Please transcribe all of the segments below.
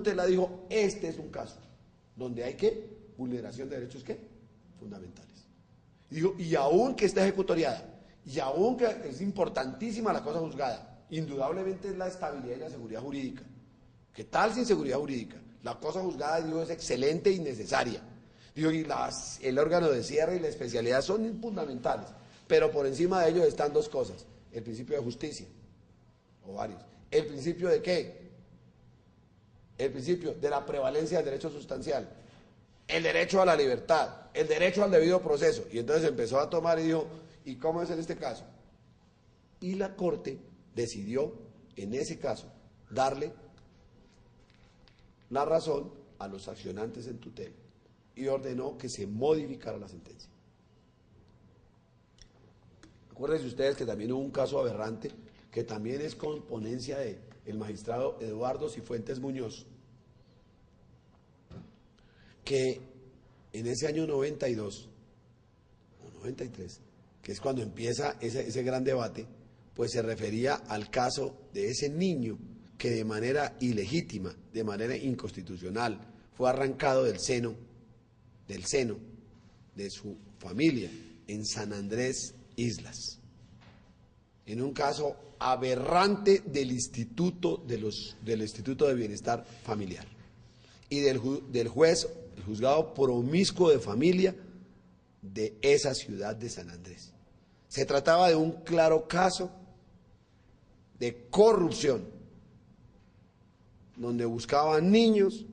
tutela dijo, este es un caso donde hay que vulneración de derechos ¿qué? Fundamentales. Y digo, y aún que esté ejecutoriada, y aún que es importantísima la cosa juzgada, indudablemente es la estabilidad y la seguridad jurídica. ¿Qué tal sin seguridad jurídica? La cosa juzgada, digo, es excelente y necesaria. Digo, y el órgano de cierre y la especialidad son fundamentales, pero por encima de ellos están dos cosas: el principio de justicia, o varios. ¿El principio de qué? El principio de la prevalencia del derecho sustancial, el derecho a la libertad, el derecho al debido proceso. Y entonces empezó a tomar y dijo, ¿y cómo es en este caso? Y la Corte decidió, en ese caso, darle la razón a los accionantes en tutela y ordenó que se modificara la sentencia. Acuérdense ustedes que también hubo un caso aberrante, que también es con ponencia del magistrado Eduardo Cifuentes Muñoz, que en ese año 92 o 93, que es cuando empieza ese gran debate, pues se refería al caso de ese niño que de manera ilegítima, de manera inconstitucional, fue arrancado del seno de su familia en San Andrés Islas, en un caso aberrante del Instituto de Bienestar Familiar y del juez, el juzgado promiscuo de familia de esa ciudad de San Andrés. Se trataba de un claro caso de corrupción, donde buscaban niños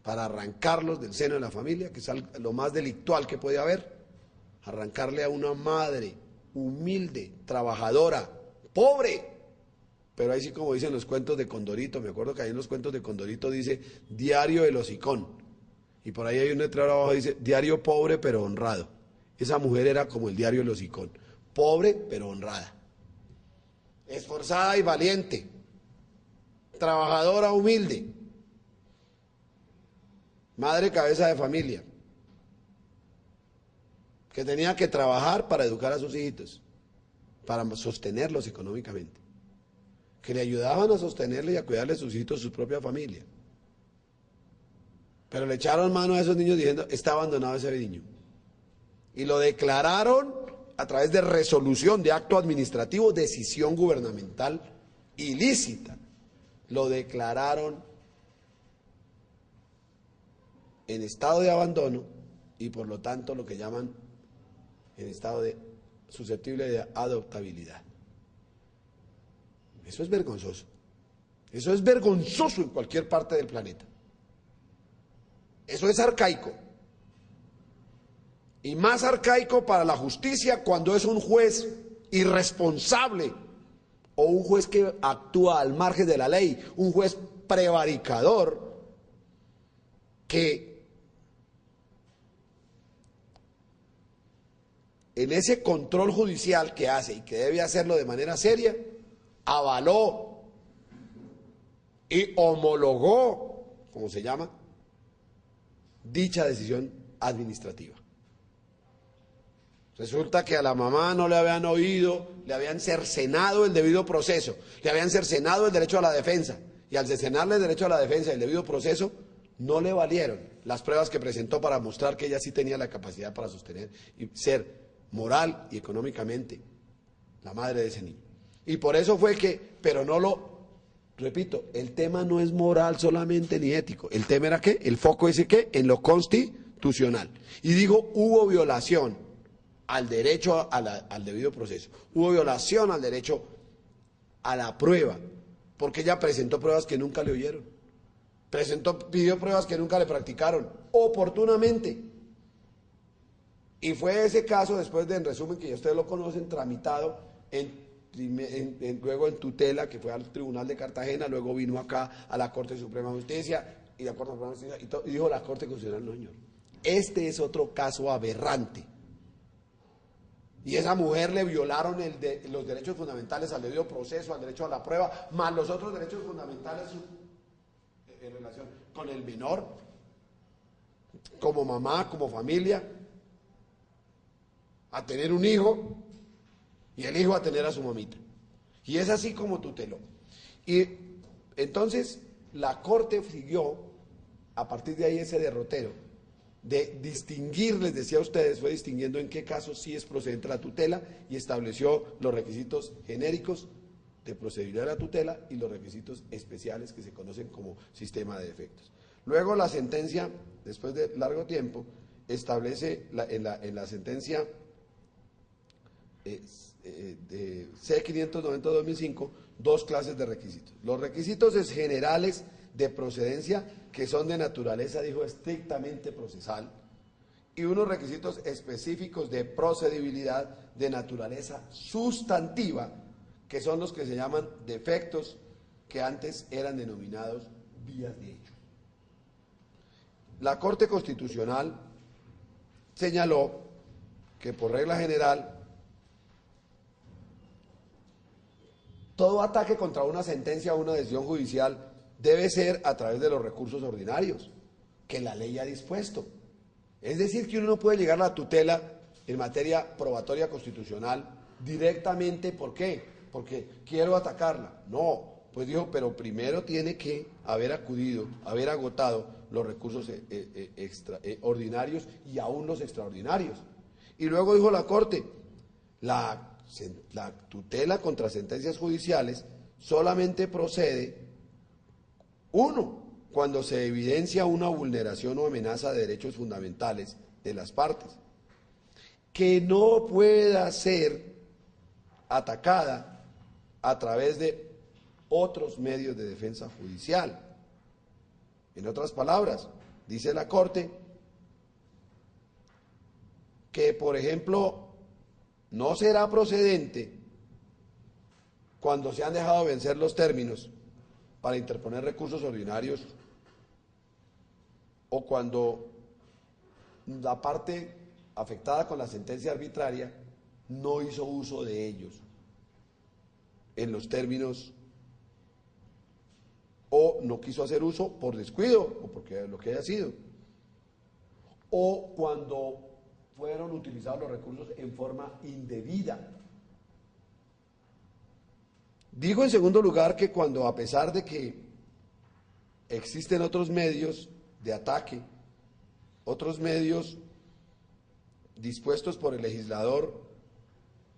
para arrancarlos del seno de la familia, que es lo más delictual que puede haber, arrancarle a una madre humilde, trabajadora, pobre. Pero ahí sí, como dicen los cuentos de Condorito, me acuerdo que ahí en los cuentos de Condorito dice diario del hocicón, y por ahí hay un letrero abajo que dice diario pobre pero honrado. Esa mujer era como el diario del hocicón, pobre pero honrada, esforzada y valiente, trabajadora humilde, madre cabeza de familia, que tenía que trabajar para educar a sus hijitos, para sostenerlos económicamente, que le ayudaban a sostenerle y a cuidarle a sus hijitos, su propia familia. Pero le echaron mano a esos niños diciendo, está abandonado ese niño. Y lo declararon a través de resolución de acto administrativo, decisión gubernamental ilícita. Lo declararon en estado de abandono y por lo tanto lo que llaman en estado de susceptible de adoptabilidad. Eso es vergonzoso. Eso es vergonzoso en cualquier parte del planeta. Eso es arcaico. Y más arcaico para la justicia cuando es un juez irresponsable o un juez que actúa al margen de la ley, un juez prevaricador que en ese control judicial que hace y que debe hacerlo de manera seria, avaló y homologó, como se llama, dicha decisión administrativa. Resulta que a la mamá no le habían oído, le habían cercenado el debido proceso, le habían cercenado el derecho a la defensa, y al cercenarle el derecho a la defensa y el debido proceso, no le valieron las pruebas que presentó para mostrar que ella sí tenía la capacidad para sostener y ser moral y económicamente la madre de ese niño. Y por eso fue que, pero no lo, repito, el tema no es moral solamente ni ético, el tema era ¿qué? El foco dice ¿qué? En lo constitucional. Y digo, hubo violación al derecho al debido proceso, hubo violación al derecho a la prueba, porque ella presentó pruebas que nunca le oyeron, pidió pruebas que nunca le practicaron, oportunamente. Y fue ese caso, después de, en resumen, que ya ustedes lo conocen, tramitado luego en tutela, que fue al Tribunal de Cartagena, luego vino acá a la Corte Suprema de Justicia, y la Corte Suprema de Justicia, y dijo la Corte Constitucional, no señor, este es otro caso aberrante. Y esa mujer le violaron los derechos fundamentales al debido proceso, al derecho a la prueba, más los otros derechos fundamentales en relación con el menor, como mamá, como familia, a tener un hijo, y el hijo a tener a su mamita. Y es así como tuteló. Y entonces, la Corte siguió, a partir de ahí, ese derrotero de distinguir, les decía a ustedes, fue distinguiendo en qué casos sí es procedente la tutela y estableció los requisitos genéricos de procedibilidad de la tutela y los requisitos especiales que se conocen como sistema de defectos. Luego la sentencia, después de largo tiempo, establece en la sentencia de C590-2005 dos clases de requisitos. Los requisitos generales de procedencia, que son de naturaleza, dijo, estrictamente procesal, y unos requisitos específicos de procedibilidad de naturaleza sustantiva, que son los que se llaman defectos, que antes eran denominados vías de hecho. La Corte Constitucional señaló que por regla general todo ataque contra una sentencia o una decisión judicial debe ser a través de los recursos ordinarios que la ley ha dispuesto. Es decir, que uno no puede llegar a la tutela en materia probatoria constitucional directamente. ¿Por qué? Porque quiero atacarla. No, pues dijo, pero primero tiene que haber acudido, haber agotado los recursos ordinarios y aún los extraordinarios. Y luego dijo la Corte, la tutela contra sentencias judiciales solamente procede, uno, cuando se evidencia una vulneración o amenaza de derechos fundamentales de las partes, que no pueda ser atacada a través de otros medios de defensa judicial. En otras palabras, dice la Corte que, por ejemplo, no será procedente cuando se han dejado vencer los términos para interponer recursos ordinarios o cuando la parte afectada con la sentencia arbitraria no hizo uso de ellos en los términos o no quiso hacer uso por descuido o porque lo que haya sido, o cuando fueron utilizados los recursos en forma indebida. Digo en segundo lugar que cuando, a pesar de que existen otros medios de ataque, otros medios dispuestos por el legislador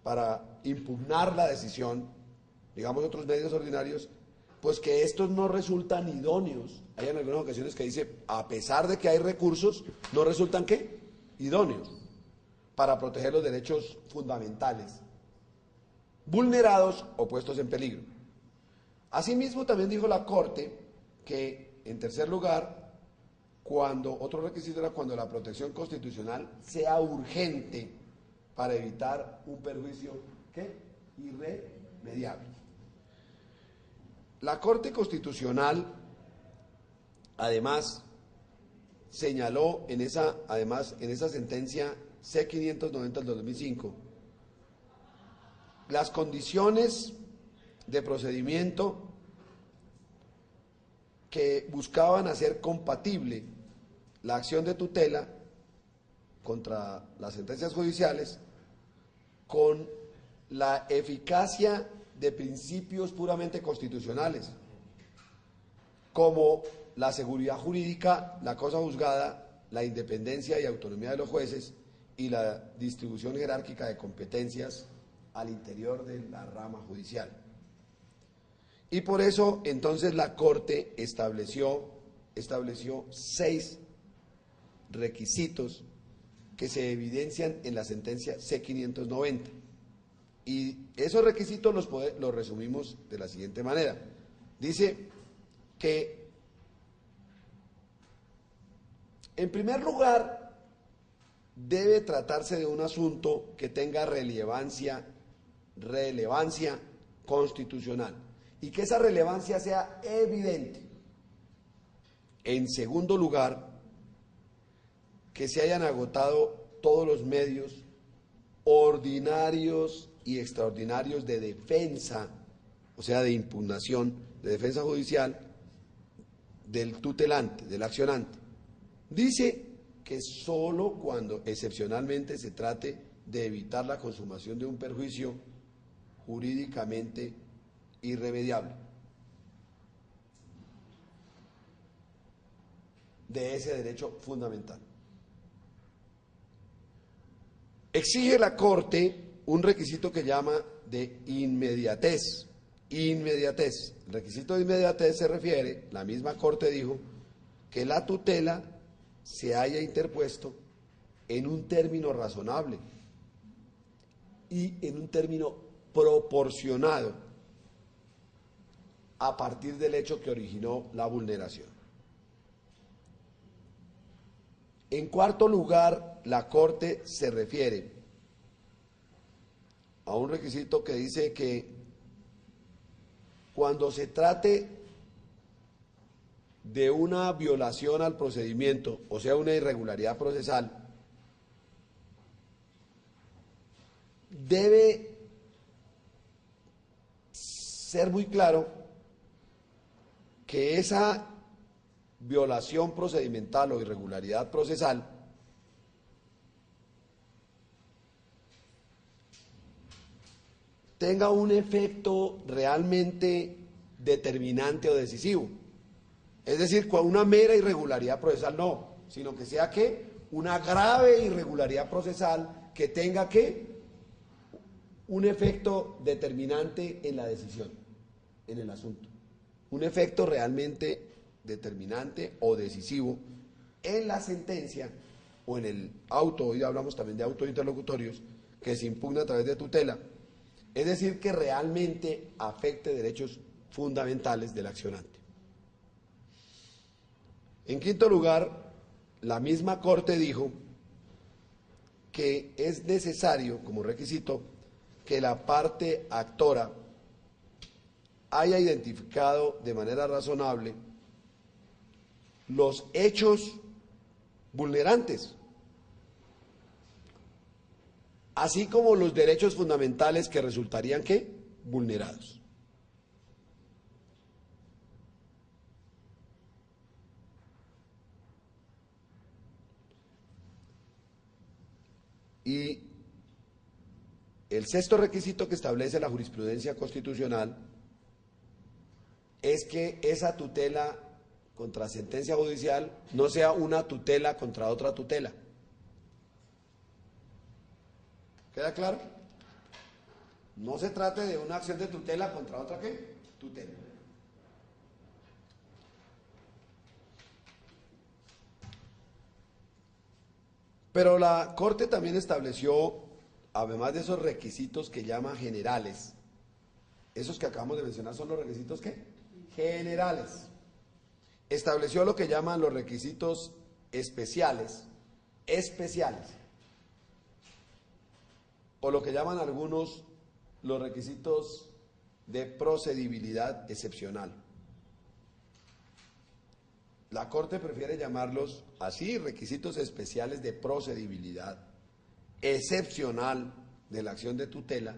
para impugnar la decisión, digamos otros medios ordinarios, pues que estos no resultan idóneos. Hay en algunas ocasiones que dice, a pesar de que hay recursos, no resultan ¿qué? Idóneos para proteger los derechos fundamentales vulnerados o puestos en peligro. Asimismo, también dijo la Corte que, en tercer lugar, otro requisito era cuando la protección constitucional sea urgente para evitar un perjuicio ¿qué? Irremediable. La Corte Constitucional, además, señaló en esa sentencia C590 del 2005 las condiciones de procedimiento que buscaban hacer compatible la acción de tutela contra las sentencias judiciales con la eficacia de principios puramente constitucionales, como la seguridad jurídica, la cosa juzgada, la independencia y autonomía de los jueces y la distribución jerárquica de competencias al interior de la rama judicial. Y por eso, entonces, la Corte estableció 6 requisitos que se evidencian en la sentencia C590. Y esos requisitos los resumimos de la siguiente manera. Dice que, en primer lugar, debe tratarse de un asunto que tenga relevancia constitucional y que esa relevancia sea evidente. En segundo lugar, que se hayan agotado todos los medios ordinarios y extraordinarios de defensa, o sea, de impugnación, de defensa judicial del tutelante, del accionante. Dice que solo cuando excepcionalmente se trate de evitar la consumación de un perjuicio jurídicamente irremediable. de ese derecho fundamental. Exige la Corte un requisito que llama de inmediatez. Inmediatez. El requisito de inmediatez se refiere, la misma Corte dijo, que la tutela se haya interpuesto en un término razonable y en un término proporcionado a partir del hecho que originó la vulneración. En cuarto lugar, la Corte se refiere a un requisito que dice que cuando se trate de una violación al procedimiento, o sea, una irregularidad procesal, debe ser muy claro que esa violación procedimental o irregularidad procesal tenga un efecto realmente determinante o decisivo. Es decir, con una mera irregularidad procesal no, sino que sea que una grave irregularidad procesal que tenga que un efecto determinante en la decisión, en el asunto. Un efecto realmente determinante o decisivo en la sentencia o en el auto, hoy hablamos también de autos interlocutorios, que se impugna a través de tutela. Es decir, que realmente afecte derechos fundamentales del accionante. En quinto lugar, la misma Corte dijo que es necesario, como requisito, que la parte actora haya identificado de manera razonable los hechos vulnerantes, así como los derechos fundamentales que resultarían ¿qué? Vulnerados. Y el sexto requisito que establece la jurisprudencia constitucional es que esa tutela contra sentencia judicial no sea una tutela contra otra tutela. ¿Queda claro? No se trate de una acción de tutela contra otra ¿qué? Tutela. Pero la Corte también estableció, además de esos requisitos que llama generales, esos que acabamos de mencionar son los requisitos ¿qué? Generales. Estableció lo que llaman los requisitos especiales, o lo que llaman algunos los requisitos de procedibilidad excepcional. La Corte prefiere llamarlos así, requisitos especiales de procedibilidad excepcional de la acción de tutela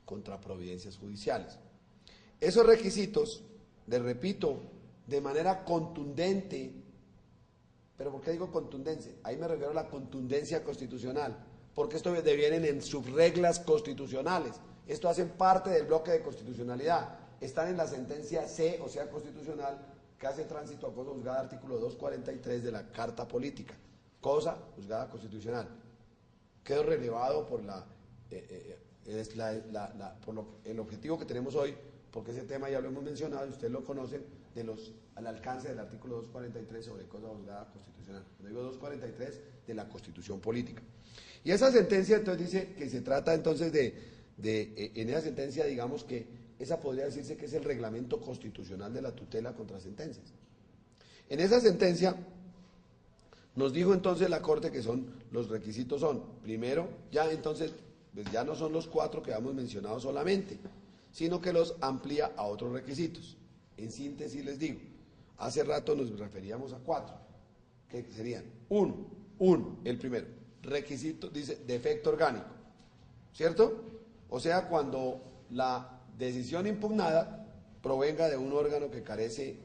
contra providencias judiciales. Esos requisitos, les repito, de manera contundente, pero ¿por qué digo contundencia? Ahí me refiero a la contundencia constitucional, porque esto devienen en subreglas constitucionales, esto hacen parte del bloque de constitucionalidad, están en la sentencia C, o sea, constitucional, que hace tránsito a cosa juzgada, artículo 243 de la Carta Política, cosa juzgada constitucional. Quedó relevado por el objetivo que tenemos hoy, porque ese tema ya lo hemos mencionado y ustedes lo conocen, al alcance del artículo 243 sobre cosa juzgada constitucional. Cuando digo 243, de la Constitución Política. Y esa sentencia entonces dice que se trata entonces en esa sentencia digamos que esa podría decirse que es el reglamento constitucional de la tutela contra sentencias. En esa sentencia nos dijo entonces la Corte que los requisitos son, primero, ya entonces, pues ya no son los 4 que habíamos mencionado solamente, sino que los amplía a otros requisitos. En síntesis les digo, hace rato nos referíamos a 4, que serían, el primero, requisito, dice, defecto orgánico, ¿cierto? O sea, cuando la decisión impugnada provenga de un órgano que carece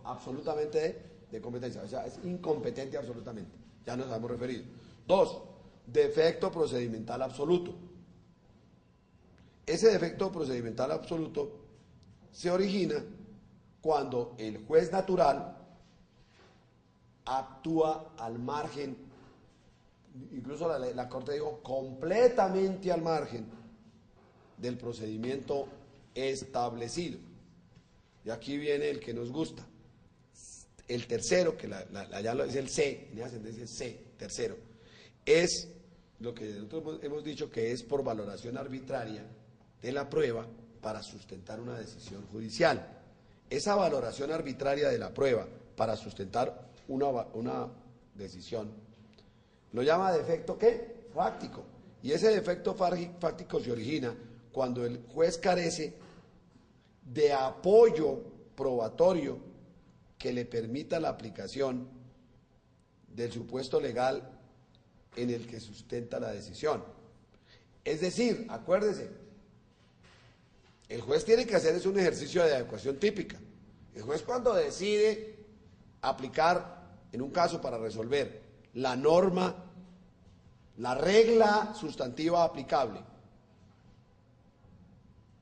absolutamente de competencia, o sea, es incompetente absolutamente, ya nos hemos referido. 2, defecto procedimental absoluto. Ese defecto procedimental absoluto se origina cuando el juez natural actúa al margen, incluso la Corte dijo completamente al margen del procedimiento establecido. Y aquí viene el que nos gusta. El tercero, que ya es el C, en esa sentencia es C, tercero, es lo que nosotros hemos dicho que es por valoración arbitraria de la prueba para sustentar una decisión judicial. Esa valoración arbitraria de la prueba para sustentar una decisión lo llama defecto ¿qué? Fáctico. Y ese defecto fáctico se origina cuando el juez carece de apoyo probatorio que le permita la aplicación del supuesto legal en el que sustenta la decisión. Es decir, acuérdese, el juez tiene que hacer un ejercicio de adecuación típica. El juez cuando decide aplicar, en un caso para resolver, la norma, la regla sustantiva aplicable,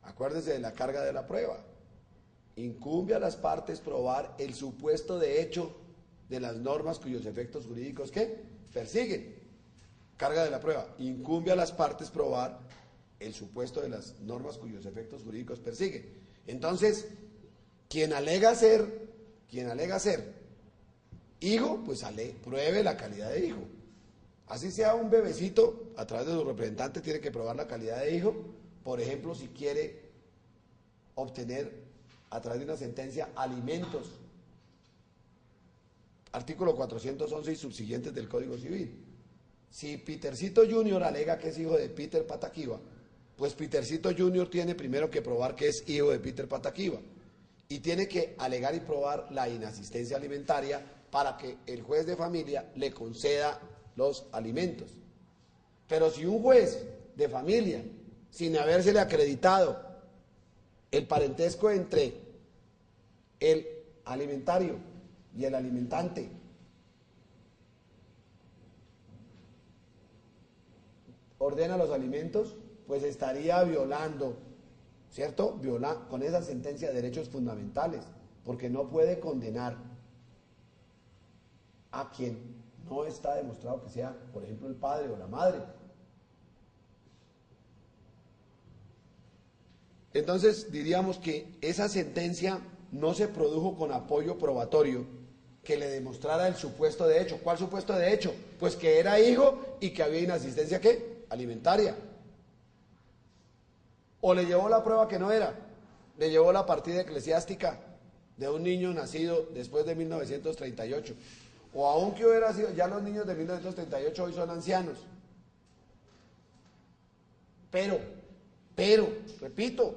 acuérdese de la carga de la prueba. Incumbe a las partes probar el supuesto de hecho de las normas cuyos efectos jurídicos ¿qué? Persiguen. Carga de la prueba. Incumbe a las partes probar el supuesto de las normas cuyos efectos jurídicos persiguen. Entonces, quien alega ser hijo, pues pruebe la calidad de hijo. Así sea un bebecito, a través de su representante tiene que probar la calidad de hijo. Por ejemplo, si quiere obtener a través de una sentencia alimentos, artículo 411 y subsiguientes del Código Civil. Si Petercito Jr. alega que es hijo de Peter Pataquiva, pues Petercito Jr. tiene primero que probar que es hijo de Peter Pataquiva y tiene que alegar y probar la inasistencia alimentaria para que el juez de familia le conceda los alimentos. Pero si un juez de familia, sin habérsele acreditado el parentesco entre el alimentario y el alimentante, ordena los alimentos, pues estaría violando, ¿cierto? Con esa sentencia de derechos fundamentales, porque no puede condenar a quien no está demostrado que sea, por ejemplo, el padre o la madre. Entonces diríamos que esa sentencia no se produjo con apoyo probatorio que le demostrara el supuesto de hecho. ¿Cuál supuesto de hecho? Pues que era hijo y que había inasistencia ¿qué? Alimentaria. O le llevó la prueba que no era, le llevó la partida eclesiástica de un niño nacido después de 1938. O aunque hubiera sido, ya los niños de 1938 hoy son ancianos. Pero, repito,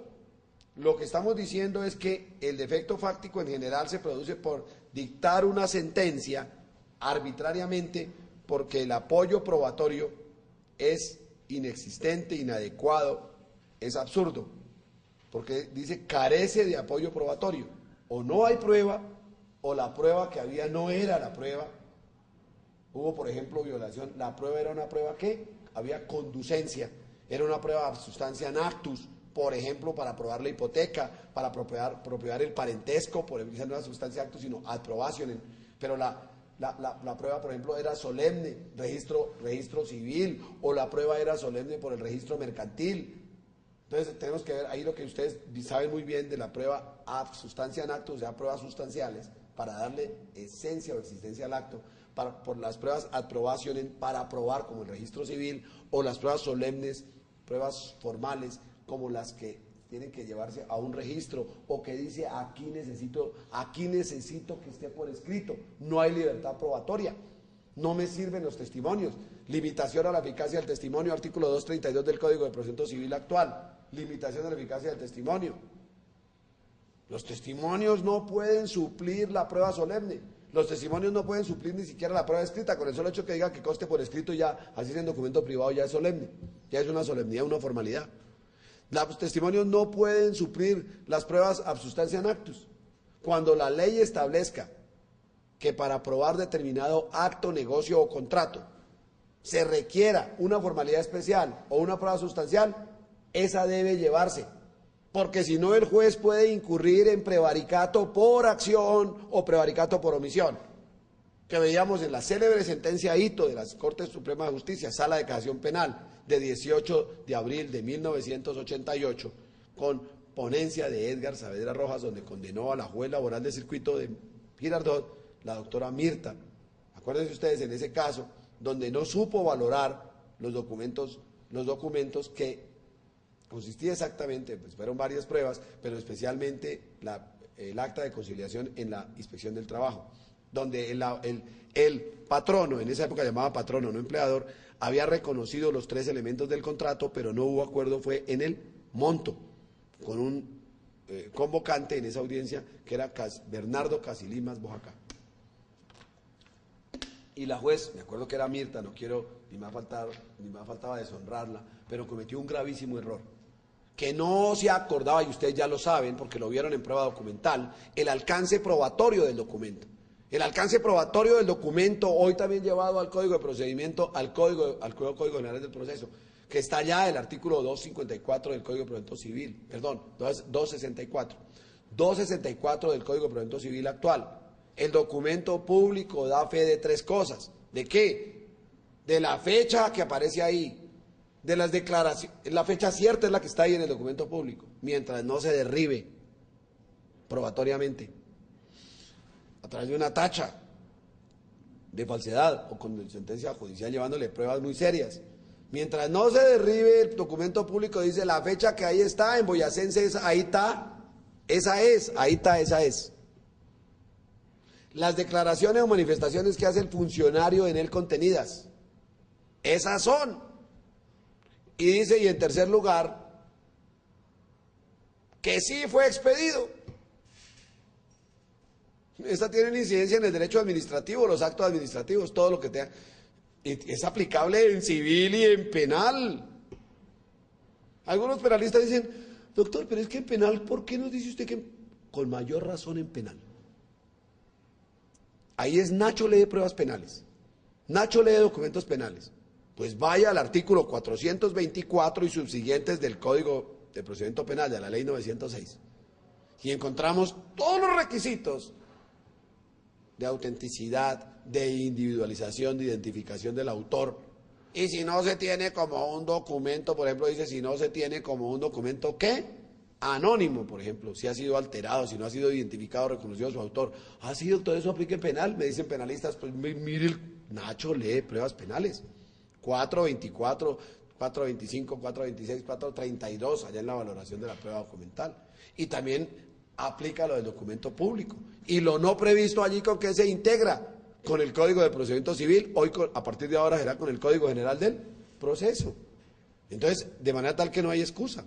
lo que estamos diciendo es que el defecto fáctico en general se produce por dictar una sentencia arbitrariamente porque el apoyo probatorio es inexistente, inadecuado, es absurdo, porque dice carece de apoyo probatorio. O no hay prueba, o la prueba que había no era la prueba. Hubo, por ejemplo, violación. La prueba era una prueba que había conducencia, era una prueba substancia in actus, por ejemplo, para probar la hipoteca, para propiedad el parentesco, por ejemplo, no era substancia actus, sino ad probationem. Pero la prueba, por ejemplo, era solemne, registro civil, o la prueba era solemne por el registro mercantil. Entonces tenemos que ver ahí lo que ustedes saben muy bien de la prueba ad substancia in actus, o sea, pruebas sustanciales, para darle esencia o existencia al acto, por las pruebas ad probationem, para probar como el registro civil, o las pruebas solemnes, pruebas formales, como las que tienen que llevarse a un registro, o que dice aquí necesito que esté por escrito. No hay libertad probatoria, no me sirven los testimonios. Limitación a la eficacia del testimonio, artículo 232 del Código de Procedimiento Civil actual. Limitación a la eficacia del testimonio. Los testimonios no pueden suplir la prueba solemne. Los testimonios no pueden suplir ni siquiera la prueba escrita. Con el solo hecho que diga que conste por escrito, ya, así es en documento privado, ya es solemne. Ya es una solemnidad, una formalidad. Los testimonios no pueden suplir las pruebas ab substantia in actus. Cuando la ley establezca que para probar determinado acto, negocio o contrato se requiera una formalidad especial o una prueba sustancial, esa debe llevarse, porque si no el juez puede incurrir en prevaricato por acción o prevaricato por omisión. que veíamos en la célebre sentencia Hito de la Corte Suprema de Justicia, Sala de Casación Penal, de 18 de abril de 1988, con ponencia de Edgar Saavedra Rojas, donde condenó a la juez laboral del circuito de Girardot, la doctora Mirta. Acuérdense ustedes en ese caso, donde no supo valorar los documentos que consistía exactamente, pues fueron varias pruebas, pero especialmente el acta de conciliación en la inspección del trabajo, donde el patrono, en esa época llamaba patrono, no empleador, había reconocido los 3 elementos del contrato, pero no hubo acuerdo, fue en el monto, con un convocante en esa audiencia que era Bernardo Casilimas Bojacá. Y la juez, me acuerdo que era Mirta, no quiero, ni me ha faltaba deshonrarla, pero cometió un gravísimo error, que no se acordaba, y ustedes ya lo saben, porque lo vieron en prueba documental, el alcance probatorio del documento. El alcance probatorio del documento, hoy también llevado al Código de Procedimiento, al Código General del Proceso, que está ya el artículo 254 del Código de Procedimiento Civil, perdón, 264 del Código de Procedimiento Civil actual. El documento público da fe de 3 cosas. ¿De qué? De la fecha que aparece ahí, de las declaraciones, la fecha cierta es la que está ahí en el documento público, mientras no se derribe probatoriamente a través de una tacha de falsedad o con sentencia judicial llevándole pruebas muy serias. Mientras no se derribe el documento público, dice la fecha que ahí está, en boyacense, ahí está, esa es. Las declaraciones o manifestaciones que hace el funcionario en él contenidas, esas son. Y dice, y en tercer lugar, que sí fue expedido. Esta tiene incidencia en el derecho administrativo, los actos administrativos, todo lo que tenga. Es aplicable en civil y en penal. Algunos penalistas dicen, doctor, pero es que en penal, ¿por qué nos dice usted que con mayor razón en penal? Ahí es Nacho lee pruebas penales, Nacho lee documentos penales. Pues vaya al artículo 424 y subsiguientes del Código de Procedimiento Penal, de la Ley 906. Y encontramos todos los requisitos de autenticidad, de individualización, de identificación del autor. Y si no se tiene como un documento, por ejemplo, dice, si no se tiene como un documento, ¿qué? Anónimo, por ejemplo, si ha sido alterado, si no ha sido identificado, reconocido su autor. Ah, sí, doctor, eso aplica en penal, me dicen penalistas, pues mire, Nacho lee pruebas penales. 424, 425, 426, 432, allá en la valoración de la prueba documental. Y también aplica lo del documento público. Y lo no previsto allí, ¿con qué se integra? Con el Código de Procedimiento Civil, hoy a partir de ahora será con el Código General del Proceso. Entonces, de manera tal que no hay excusa.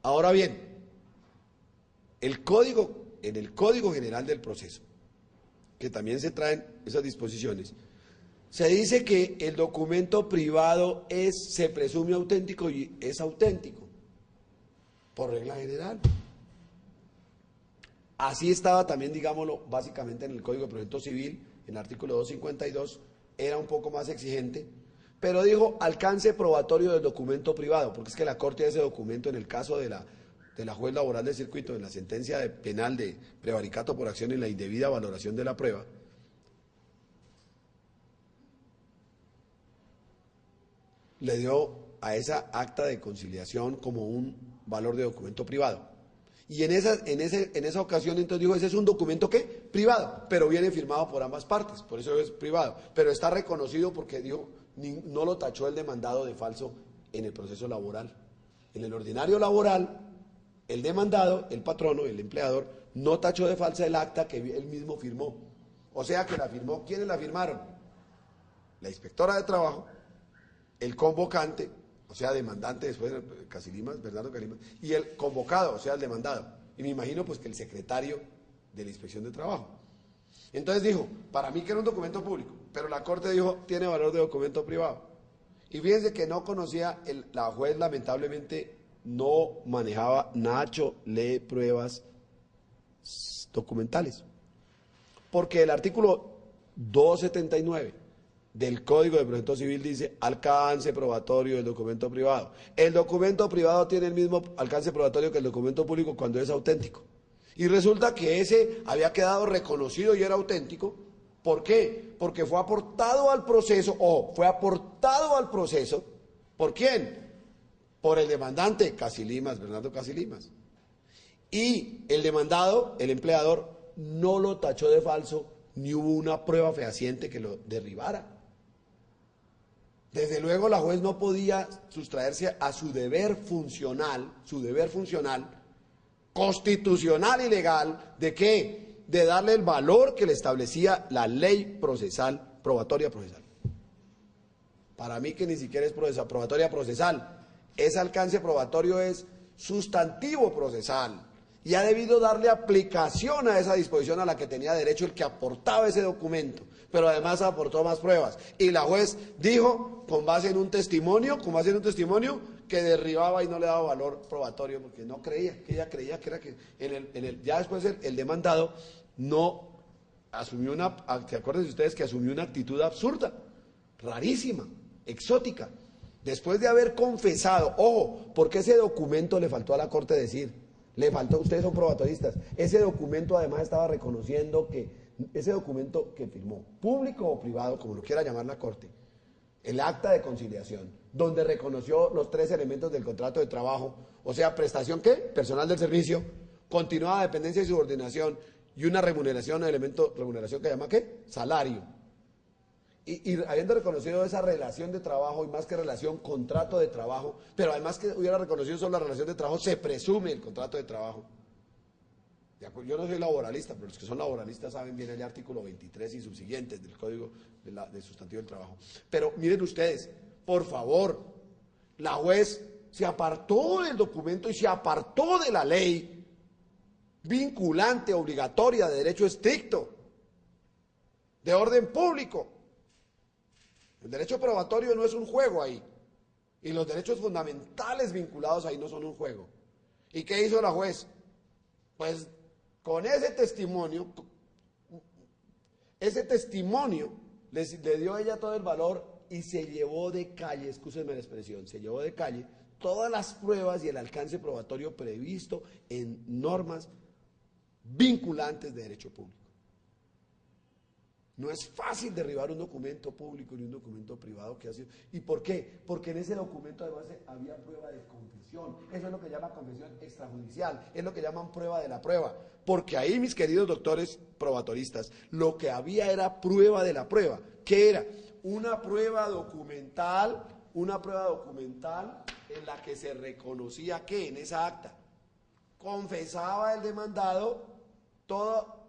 Ahora bien, en el Código General del Proceso, que también se traen esas disposiciones, se dice que el documento privado se presume auténtico y es auténtico, por regla general. Así estaba también, digámoslo, básicamente en el Código de Procedimiento Civil, en el artículo 252, era un poco más exigente, pero dijo alcance probatorio del documento privado, porque es que la Corte de ese documento, en el caso de la juez laboral del circuito, en la sentencia penal de prevaricato por acción y la indebida valoración de la prueba, le dio a esa acta de conciliación como un valor de documento privado. Y en esa ocasión entonces dijo, ese es un documento ¿qué? Privado, pero viene firmado por ambas partes, por eso es privado, pero está reconocido porque dijo, no lo tachó el demandado de falso en el proceso laboral. En el ordinario laboral, el demandado, el patrono, el empleador, no tachó de falsa el acta que él mismo firmó. O sea que la firmó, ¿quiénes la firmaron? La inspectora de trabajo, el convocante, o sea, demandante después, Bernardo Casilimas, y el convocado, o sea, el demandado. Y me imagino pues que el secretario de la Inspección de Trabajo. Entonces dijo, para mí que era un documento público, pero la Corte dijo, tiene valor de documento privado. Y fíjense que no conocía, la juez lamentablemente no manejaba, Nacho lee pruebas documentales. Porque el artículo 279 del Código de Procedimiento Civil dice alcance probatorio del documento privado. El documento privado tiene el mismo alcance probatorio que el documento público cuando es auténtico. Y resulta que ese había quedado reconocido y era auténtico. ¿Por qué? Porque fue aportado al proceso, ¿por quién? Por el demandante Casilimas, Bernardo Casilimas. Y el demandado, el empleador, no lo tachó de falso, ni hubo una prueba fehaciente que lo derribara. Desde luego la juez no podía sustraerse a su deber funcional, constitucional y legal, ¿de qué? De darle el valor que le establecía la ley procesal, probatoria procesal. Para mí que ni siquiera es probatoria procesal, ese alcance probatorio es sustantivo procesal y ha debido darle aplicación a esa disposición a la que tenía derecho el que aportaba ese documento, pero además aportó más pruebas. Y la juez dijo, con base en un testimonio, que derribaba y no le daba valor probatorio, porque no creía, que ella creía que era que ya después el demandado no asumió ¿se acuerdan ustedes que asumió una actitud absurda, rarísima, exótica? Después de haber confesado, ojo, porque ese documento le faltó a la Corte decir, le faltó, ustedes son probatoristas, ese documento además estaba reconociendo que ese documento que firmó, público o privado, como lo quiera llamar la Corte, el acta de conciliación, donde reconoció los 3 elementos del contrato de trabajo, o sea, prestación, ¿qué? Personal del servicio, continuada dependencia y subordinación, y una remuneración, remuneración que llama, ¿qué? Salario. Y habiendo reconocido esa relación de trabajo, y más que relación, contrato de trabajo, pero además que hubiera reconocido solo la relación de trabajo, se presume el contrato de trabajo. Yo no soy laboralista, pero los que son laboralistas saben bien el artículo 23 y subsiguientes del Código de Sustantivo del Trabajo. Pero miren ustedes, por favor, la juez se apartó del documento y se apartó de la ley vinculante, obligatoria, de derecho estricto, de orden público. El derecho probatorio no es un juego ahí. Y los derechos fundamentales vinculados ahí no son un juego. ¿Y qué hizo la juez? Pues con ese testimonio le dio a ella todo el valor y se llevó de calle, excúsenme la expresión, se llevó de calle todas las pruebas y el alcance probatorio previsto en normas vinculantes de derecho público. No es fácil derribar un documento público ni un documento privado que ha sido. ¿Y por qué? Porque en ese documento además había prueba de confesión. Eso es lo que llaman confesión extrajudicial, es lo que llaman prueba de la prueba. Porque ahí, mis queridos doctores probatoristas, lo que había era prueba de la prueba. ¿Qué era? Una prueba documental en la que se reconocía que en esa acta confesaba el demandado toda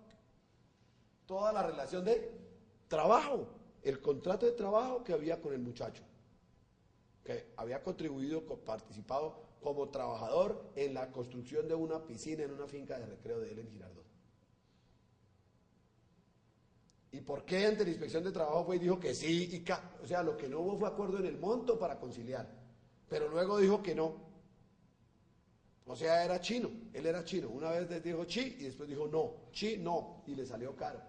la relación de trabajo, el contrato de trabajo que había con el muchacho, que había contribuido, participado como trabajador en la construcción de una piscina en una finca de recreo de él en Girardot. ¿Y por qué ante la inspección de trabajo fue y dijo que sí? O sea, lo que no hubo fue acuerdo en el monto para conciliar, pero luego dijo que no. O sea, era chino, él era chino. Una vez les dijo chi y después dijo no, chi no, y le salió caro.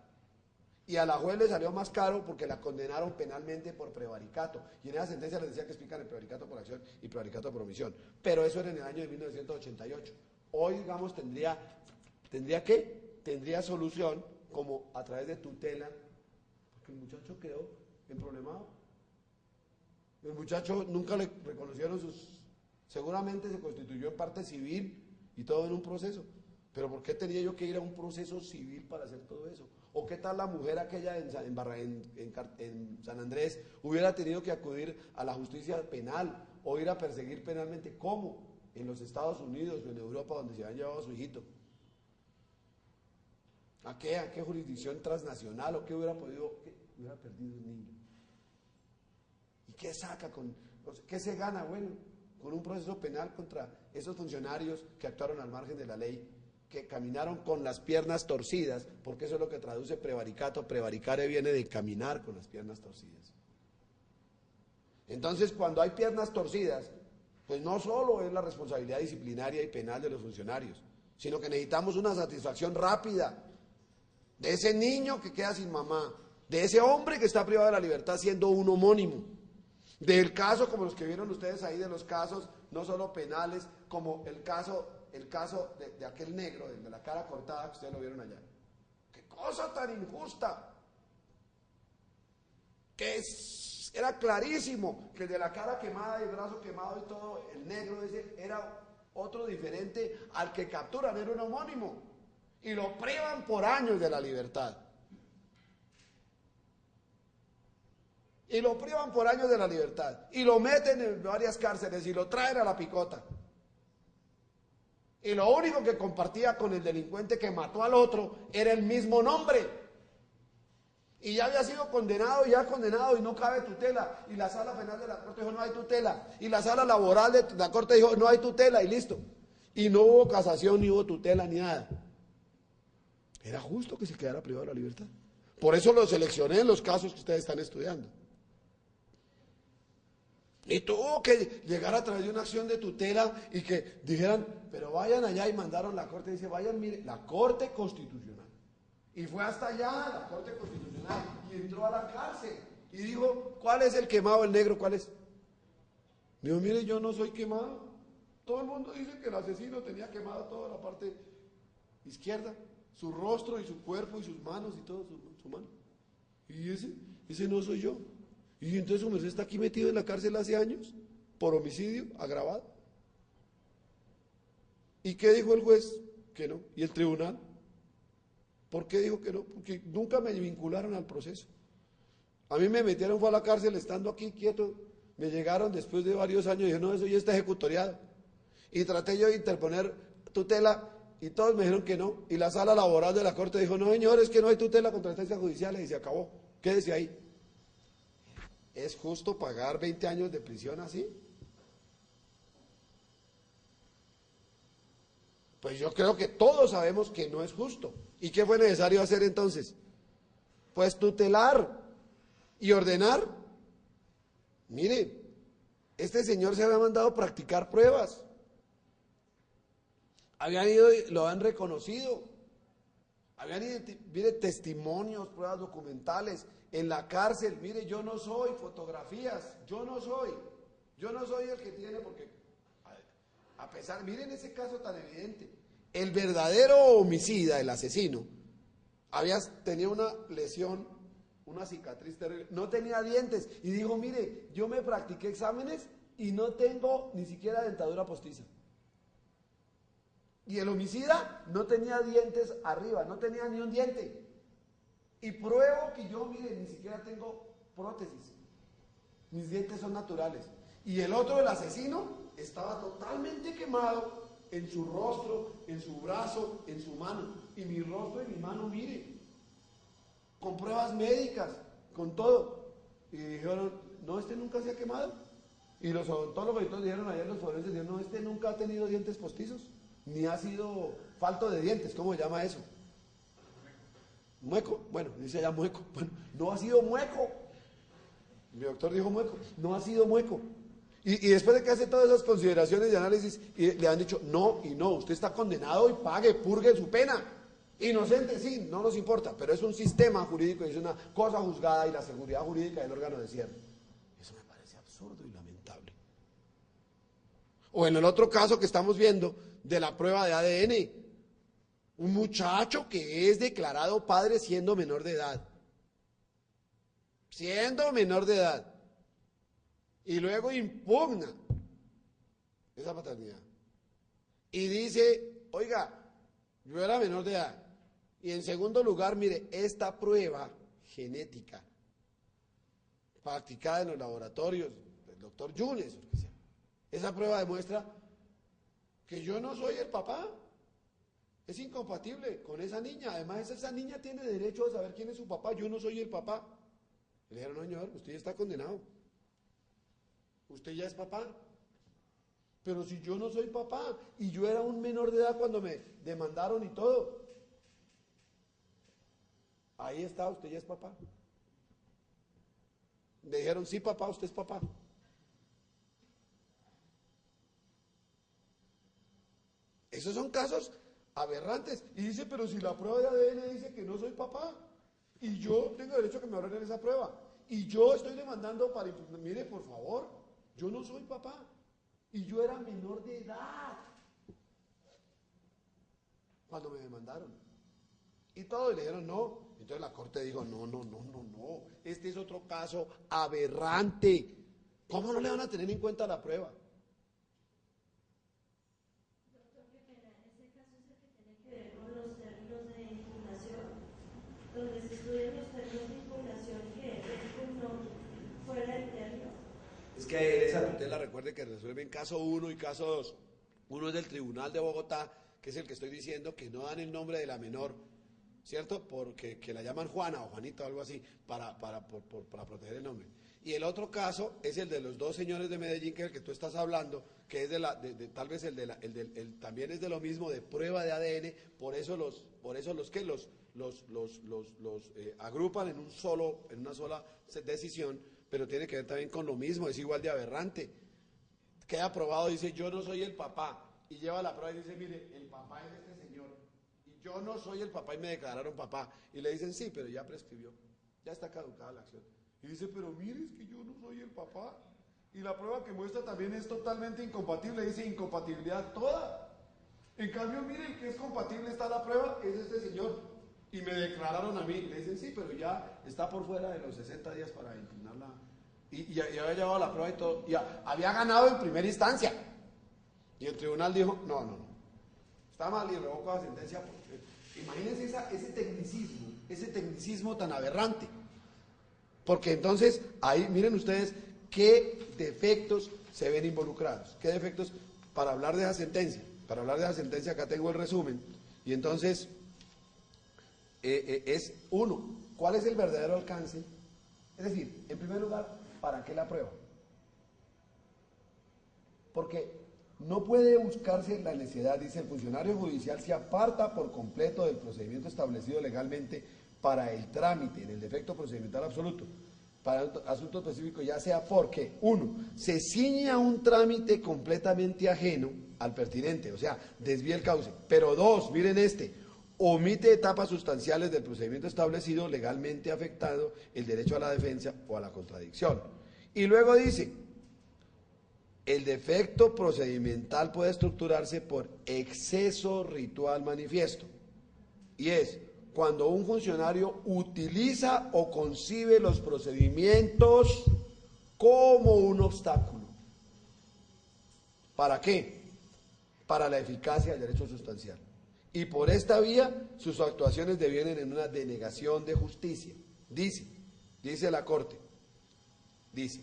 Y a la juez le salió más caro porque la condenaron penalmente por prevaricato. Y en esa sentencia les decía que explican el prevaricato por acción y prevaricato por omisión. Pero eso era en el año de 1988. Hoy, digamos, tendría solución como a través de tutela, porque el muchacho quedó emproblemado. El muchacho nunca le reconocieron seguramente se constituyó en parte civil y todo en un proceso. Pero ¿por qué tenía yo que ir a un proceso civil para hacer todo eso? ¿O qué tal la mujer aquella en San Andrés hubiera tenido que acudir a la justicia penal o ir a perseguir penalmente? ¿Cómo? En los Estados Unidos o en Europa donde se habían llevado a su hijito. ¿A qué jurisdicción transnacional o qué hubiera perdido el niño? ¿Y qué saca qué se gana? Bueno, con un proceso penal contra esos funcionarios que actuaron al margen de la ley, que caminaron con las piernas torcidas, porque eso es lo que traduce prevaricato. Prevaricare viene de caminar con las piernas torcidas. Entonces, cuando hay piernas torcidas, pues no solo es la responsabilidad disciplinaria y penal de los funcionarios, sino que necesitamos una satisfacción rápida de ese niño que queda sin mamá, de ese hombre que está privado de la libertad siendo un homónimo, del caso como los que vieron ustedes ahí, de los casos no solo penales, como el caso el caso de aquel negro, el de la cara cortada, que ustedes lo vieron allá. ¡Qué cosa tan injusta! Era clarísimo que el de la cara quemada y el brazo quemado y todo, el negro ese, era otro diferente al que capturan, era un homónimo. Y lo privan por años de la libertad. Y lo privan por años de la libertad. Y lo meten en varias cárceles y lo traen a la picota. Y lo único que compartía con el delincuente que mató al otro era el mismo nombre. Y ya había sido condenado, y no cabe tutela. Y la sala penal de la corte dijo, no hay tutela. Y la sala laboral de la corte dijo, no hay tutela, y listo. Y no hubo casación, ni hubo tutela, ni nada. Era justo que se quedara privado de la libertad. Por eso lo seleccioné en los casos que ustedes están estudiando. Y tuvo que llegar a través de una acción de tutela y que dijeran, pero vayan allá, y mandaron la corte, dice, vayan, mire, la Corte Constitucional. Y fue hasta allá, la Corte Constitucional, y entró a la cárcel. Y dijo, ¿cuál es el quemado, el negro? ¿Cuál es? Dijo, mire, yo no soy quemado. Todo el mundo dice que el asesino tenía quemado toda la parte izquierda, su rostro y su cuerpo y sus manos y todo, su mano. Y ese no soy yo. Y entonces su merced está aquí metido en la cárcel hace años por homicidio agravado. ¿Y qué dijo el juez? Que no. ¿Y el tribunal? ¿Por qué dijo que no? Porque nunca me vincularon al proceso. A mí me metieron, fue a la cárcel estando aquí quieto. Me llegaron después de varios años y dije, no, eso ya está ejecutoriado. Y traté yo de interponer tutela y todos me dijeron que no. Y la sala laboral de la corte dijo, no, señores, que no hay tutela contra sentencias judiciales, y se acabó. Quédese ahí. ¿Es justo pagar 20 años de prisión así? Pues yo creo que todos sabemos que no es justo. ¿Y qué fue necesario hacer entonces? Pues tutelar y ordenar. Mire, este señor se había mandado a practicar pruebas. Habían ido y lo han reconocido. Habían ido, mire, testimonios, pruebas documentales. En la cárcel, mire, yo no soy, fotografías, yo no soy el que tiene, porque a pesar, miren ese caso tan evidente, el verdadero homicida, el asesino, tenía una lesión, una cicatriz terrible, no tenía dientes, y dijo, mire, yo me practiqué exámenes y no tengo ni siquiera dentadura postiza. Y el homicida no tenía dientes arriba, no tenía ni un diente. Y pruebo que yo, mire, ni siquiera tengo prótesis. Mis dientes son naturales. Y el otro, el asesino, estaba totalmente quemado en su rostro, en su brazo, en su mano. Y mi rostro y mi mano, mire, con pruebas médicas, con todo. Y dijeron, no, este nunca se ha quemado. Y los odontólogos y todos dijeron ayer, los forenses dijeron, no, este nunca ha tenido dientes postizos, ni ha sido falto de dientes, ¿cómo se llama eso? ¿Mueco? Bueno, dice ya mueco. Bueno, no ha sido mueco. Mi doctor dijo mueco. No ha sido mueco. Y después de que hace todas esas consideraciones y análisis, y le han dicho, no y no, usted está condenado y pague, purgue su pena. Inocente, sí, no nos importa, pero es un sistema jurídico, es una cosa juzgada y la seguridad jurídica del órgano de cierre. Eso me parece absurdo y lamentable. O en el otro caso que estamos viendo, de la prueba de ADN. Un muchacho que es declarado padre siendo menor de edad. Siendo menor de edad. Y luego impugna esa paternidad. Y dice, oiga, yo era menor de edad. Y en segundo lugar, mire, esta prueba genética practicada en los laboratorios del doctor Yunes, esa prueba demuestra que yo no soy el papá. Es incompatible con esa niña. Además, esa niña tiene derecho a saber quién es su papá. Yo no soy el papá. Le dijeron, no, señor, usted ya está condenado. Usted ya es papá. Pero si yo no soy papá, y yo era un menor de edad cuando me demandaron y todo. Ahí está, usted ya es papá. Le dijeron, sí, papá, usted es papá. Esos son casos aberrantes. Y dice, pero si la prueba de ADN dice que no soy papá, y yo tengo derecho a que me ordenen esa prueba, y yo estoy demandando para... Mire, por favor, yo no soy papá, y yo era menor de edad. cuando me demandaron. Y todos le dijeron no. Entonces la corte dijo, no, este es otro caso aberrante. ¿Cómo no le van a tener en cuenta la prueba? Doctor, qué pena, ese caso es el que tiene que ver con los términos de impugnación, donde se estudian los términos de impugnación que impugnó fuera del término. Es que esa tutela, recuerde que resuelven caso 1 y caso 2. Uno es del Tribunal de Bogotá, que es el que estoy diciendo, que no dan el nombre de la menor, ¿cierto? Porque que la llaman Juana o Juanita o algo así, para proteger el nombre. Y el otro caso es el de los dos señores de Medellín, que es el que tú estás hablando, que es tal vez también es de lo mismo, de prueba de ADN, por eso los agrupan en una sola decisión, pero tiene que ver también con lo mismo, es igual de aberrante. Queda probado, dice, yo no soy el papá, y lleva la prueba y dice, mire, el papá es este señor, y yo no soy el papá y me declararon papá, y le dicen, sí, pero ya prescribió, ya está caducada la acción. Y dice, pero mire, es que yo no soy el papá, y la prueba que muestra también es totalmente incompatible, dice incompatibilidad toda. En cambio, mire, el que es compatible está la prueba, es este señor, y me declararon a mí, y le dicen, sí, pero ya está por fuera de los 60 días para impugnarla. Y había llevado la prueba y todo, y había ganado en primera instancia. Y el tribunal dijo, no, está mal y revocó la sentencia. Imagínense ese tecnicismo tan aberrante. Porque entonces, ahí miren ustedes qué defectos se ven involucrados. ¿Qué defectos? Para hablar de esa sentencia, acá tengo el resumen. Y entonces, es uno, ¿cuál es el verdadero alcance? Es decir, en primer lugar, ¿para qué la prueba? Porque no puede buscarse la necesidad, dice el funcionario judicial, se aparta por completo del procedimiento establecido legalmente para el trámite, en el defecto procedimental absoluto, para un asunto específico, ya sea porque, uno, se ciñe a un trámite completamente ajeno al pertinente, o sea, desvía el cauce, pero dos, miren omite etapas sustanciales del procedimiento establecido legalmente afectado el derecho a la defensa o a la contradicción. Y luego dice, el defecto procedimental puede estructurarse por exceso ritual manifiesto. Y es cuando un funcionario utiliza o concibe los procedimientos como un obstáculo. ¿Para qué? Para la eficacia del derecho sustancial. Y por esta vía, sus actuaciones devienen en una denegación de justicia. Dice la Corte, dice,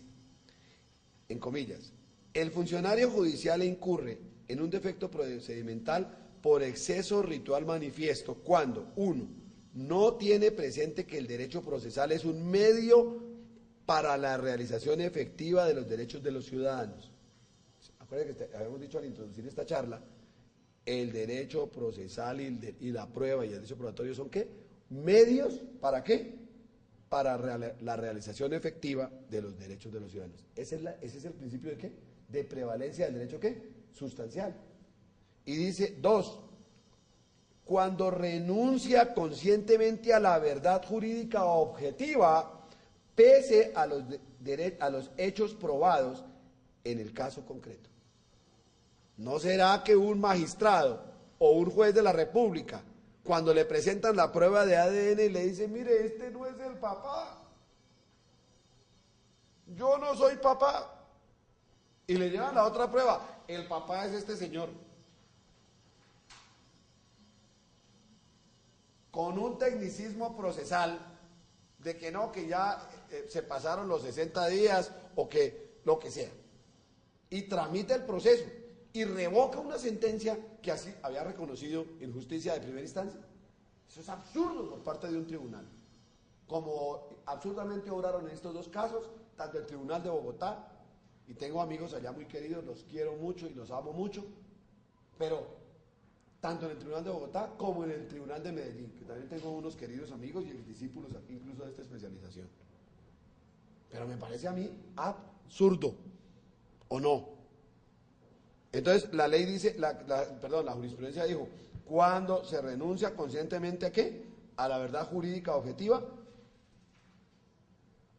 en comillas, el funcionario judicial incurre en un defecto procedimental por exceso ritual manifiesto cuando, uno, no tiene presente que el derecho procesal es un medio para la realización efectiva de los derechos de los ciudadanos. Acuérdense que habíamos dicho al introducir esta charla, el derecho procesal y la prueba y el derecho probatorio son ¿qué? Medios, ¿para qué? Para la realización efectiva de los derechos de los ciudadanos. Ese es el principio de ¿qué? De prevalencia del derecho ¿qué? Sustancial. Y dice, dos, cuando renuncia conscientemente a la verdad jurídica objetiva, pese a los hechos probados en el caso concreto. ¿No será que un magistrado o un juez de la República, cuando le presentan la prueba de ADN, le dicen, mire, este no es el papá, yo no soy papá, y le llevan la otra prueba, el papá es este señor, con un tecnicismo procesal de que no, que ya se pasaron los 60 días o que lo que sea, y tramita el proceso y revoca una sentencia que así había reconocido en justicia de primera instancia. Eso es absurdo por parte de un tribunal. Como absurdamente obraron en estos dos casos, tanto el Tribunal de Bogotá, y tengo amigos allá muy queridos, los quiero mucho y los amo mucho, pero tanto en el Tribunal de Bogotá como en el Tribunal de Medellín, que también tengo unos queridos amigos y discípulos incluso de esta especialización. Pero me parece a mí absurdo, ¿o no? Entonces, la ley dice, la jurisprudencia dijo, cuando se renuncia conscientemente ¿a qué? A la verdad jurídica objetiva,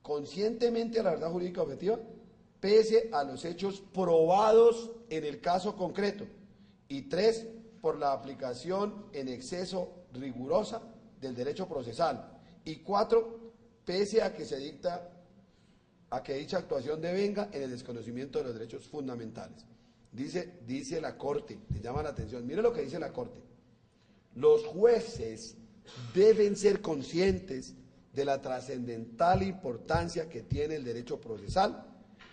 conscientemente a la verdad jurídica objetiva, pese a los hechos probados en el caso concreto. Y tres, por la aplicación en exceso rigurosa del derecho procesal. Y 4, pese a que dicha actuación devenga en el desconocimiento de los derechos fundamentales. Dice la Corte, le llama la atención, mire lo que dice la Corte. Los jueces deben ser conscientes de la trascendental importancia que tiene el derecho procesal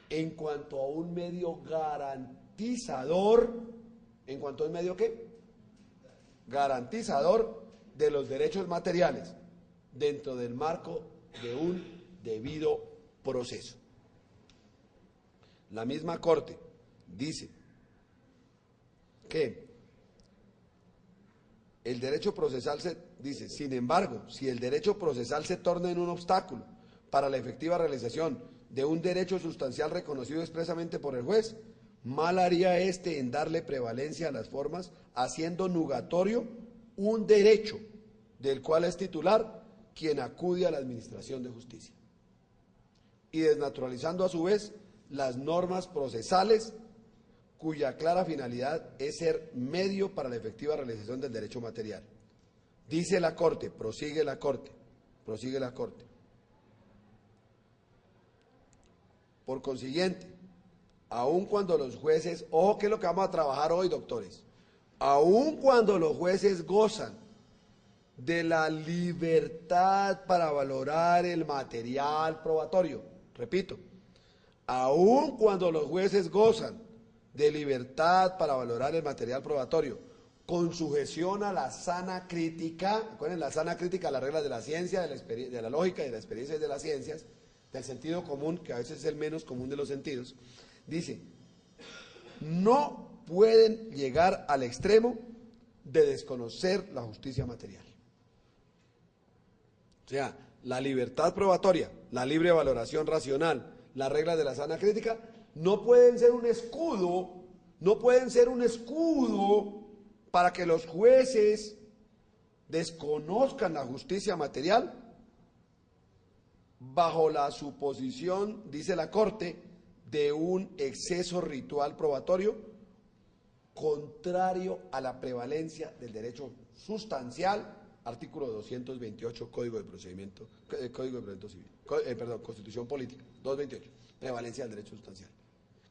en cuanto a un medio garantizador, ¿en cuanto a un medio qué? Garantizador de los derechos materiales dentro del marco de un debido proceso. La misma Corte dice que el derecho procesal dice, sin embargo, si el derecho procesal se torna en un obstáculo para la efectiva realización de un derecho sustancial reconocido expresamente por el juez, mal haría éste en darle prevalencia a las formas, haciendo nugatorio un derecho del cual es titular quien acude a la administración de justicia, y desnaturalizando a su vez las normas procesales cuya clara finalidad es ser medio para la efectiva realización del derecho material. Dice la Corte, prosigue la Corte. Por consiguiente, aun cuando los jueces, ¿qué es lo que vamos a trabajar hoy, doctores? Aun cuando los jueces gozan de la libertad para valorar el material probatorio, repito, aun cuando los jueces gozan de libertad para valorar el material probatorio, con sujeción a la sana crítica, recuerden la sana crítica, las reglas de la ciencia, de la lógica y de la experiencia y de las ciencias, del sentido común, que a veces es el menos común de los sentidos, dice, no pueden llegar al extremo de desconocer la justicia material. O sea, la libertad probatoria, la libre valoración racional, las reglas de la sana crítica, no pueden ser un escudo para que los jueces desconozcan la justicia material bajo la suposición, dice la Corte, de un exceso ritual probatorio contrario a la prevalencia del derecho sustancial, artículo 228, Constitución Política, 228, prevalencia del derecho sustancial,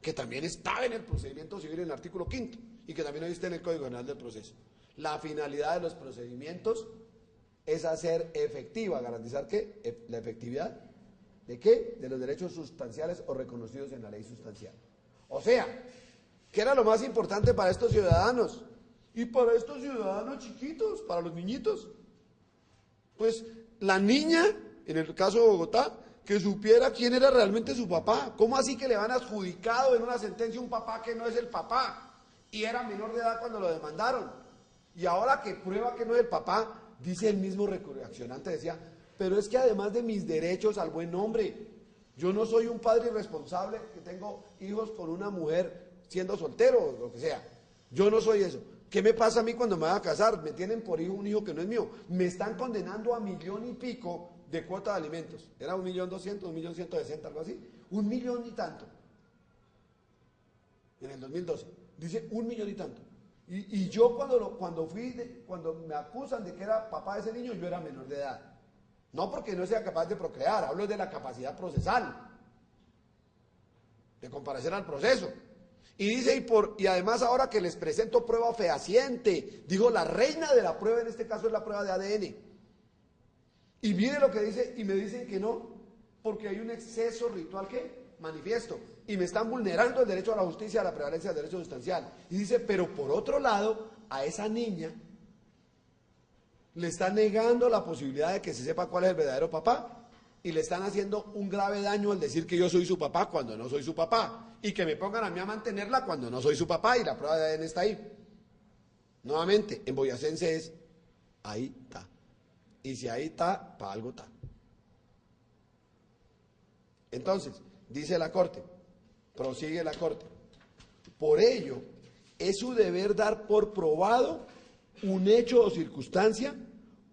que también está en el procedimiento civil en el artículo 5 y que también hoy está en el Código General del Proceso. La finalidad de los procedimientos es hacer efectiva, garantizar ¿qué? La efectividad ¿de qué? De los derechos sustanciales o reconocidos en la ley sustancial. O sea, ¿qué era lo más importante para estos ciudadanos? Y para estos ciudadanos chiquitos, para los niñitos. Pues la niña, en el caso de Bogotá, que supiera quién era realmente su papá. ¿Cómo así que le van adjudicado en una sentencia un papá que no es el papá? Y era menor de edad cuando lo demandaron. Y ahora que prueba que no es el papá, dice el mismo reaccionante, decía, pero es que además de mis derechos al buen nombre, yo no soy un padre irresponsable que tengo hijos con una mujer siendo soltero o lo que sea. Yo no soy eso. ¿Qué me pasa a mí cuando me voy a casar? Me tienen por hijo un hijo que no es mío. Me están condenando a 1,000,000 y pico de cuota de alimentos. Era 1,200,000, 1,160,000, algo así. 1,000,000 y tanto. En el 2012. Dice 1,000,000 y tanto. Y yo cuando me acusan de que era papá de ese niño, yo era menor de edad. No porque no sea capaz de procrear, hablo de la capacidad procesal, de comparecer al proceso. Y dice, y además ahora que les presento prueba fehaciente, dijo la reina de la prueba, en este caso es la prueba de ADN. Y mire lo que dice, y me dicen que no, porque hay un exceso ritual que manifiesto, y me están vulnerando el derecho a la justicia, a la prevalencia del derecho sustancial. Y dice, pero por otro lado, a esa niña le están negando la posibilidad de que se sepa cuál es el verdadero papá, y le están haciendo un grave daño al decir que yo soy su papá cuando no soy su papá, y que me pongan a mí a mantenerla cuando no soy su papá, y la prueba de ADN está ahí. Nuevamente, en boyacense es, ahí está. Y si ahí está, para algo está. Entonces, dice la Corte, prosigue la Corte, por ello, es su deber dar por probado un hecho o circunstancia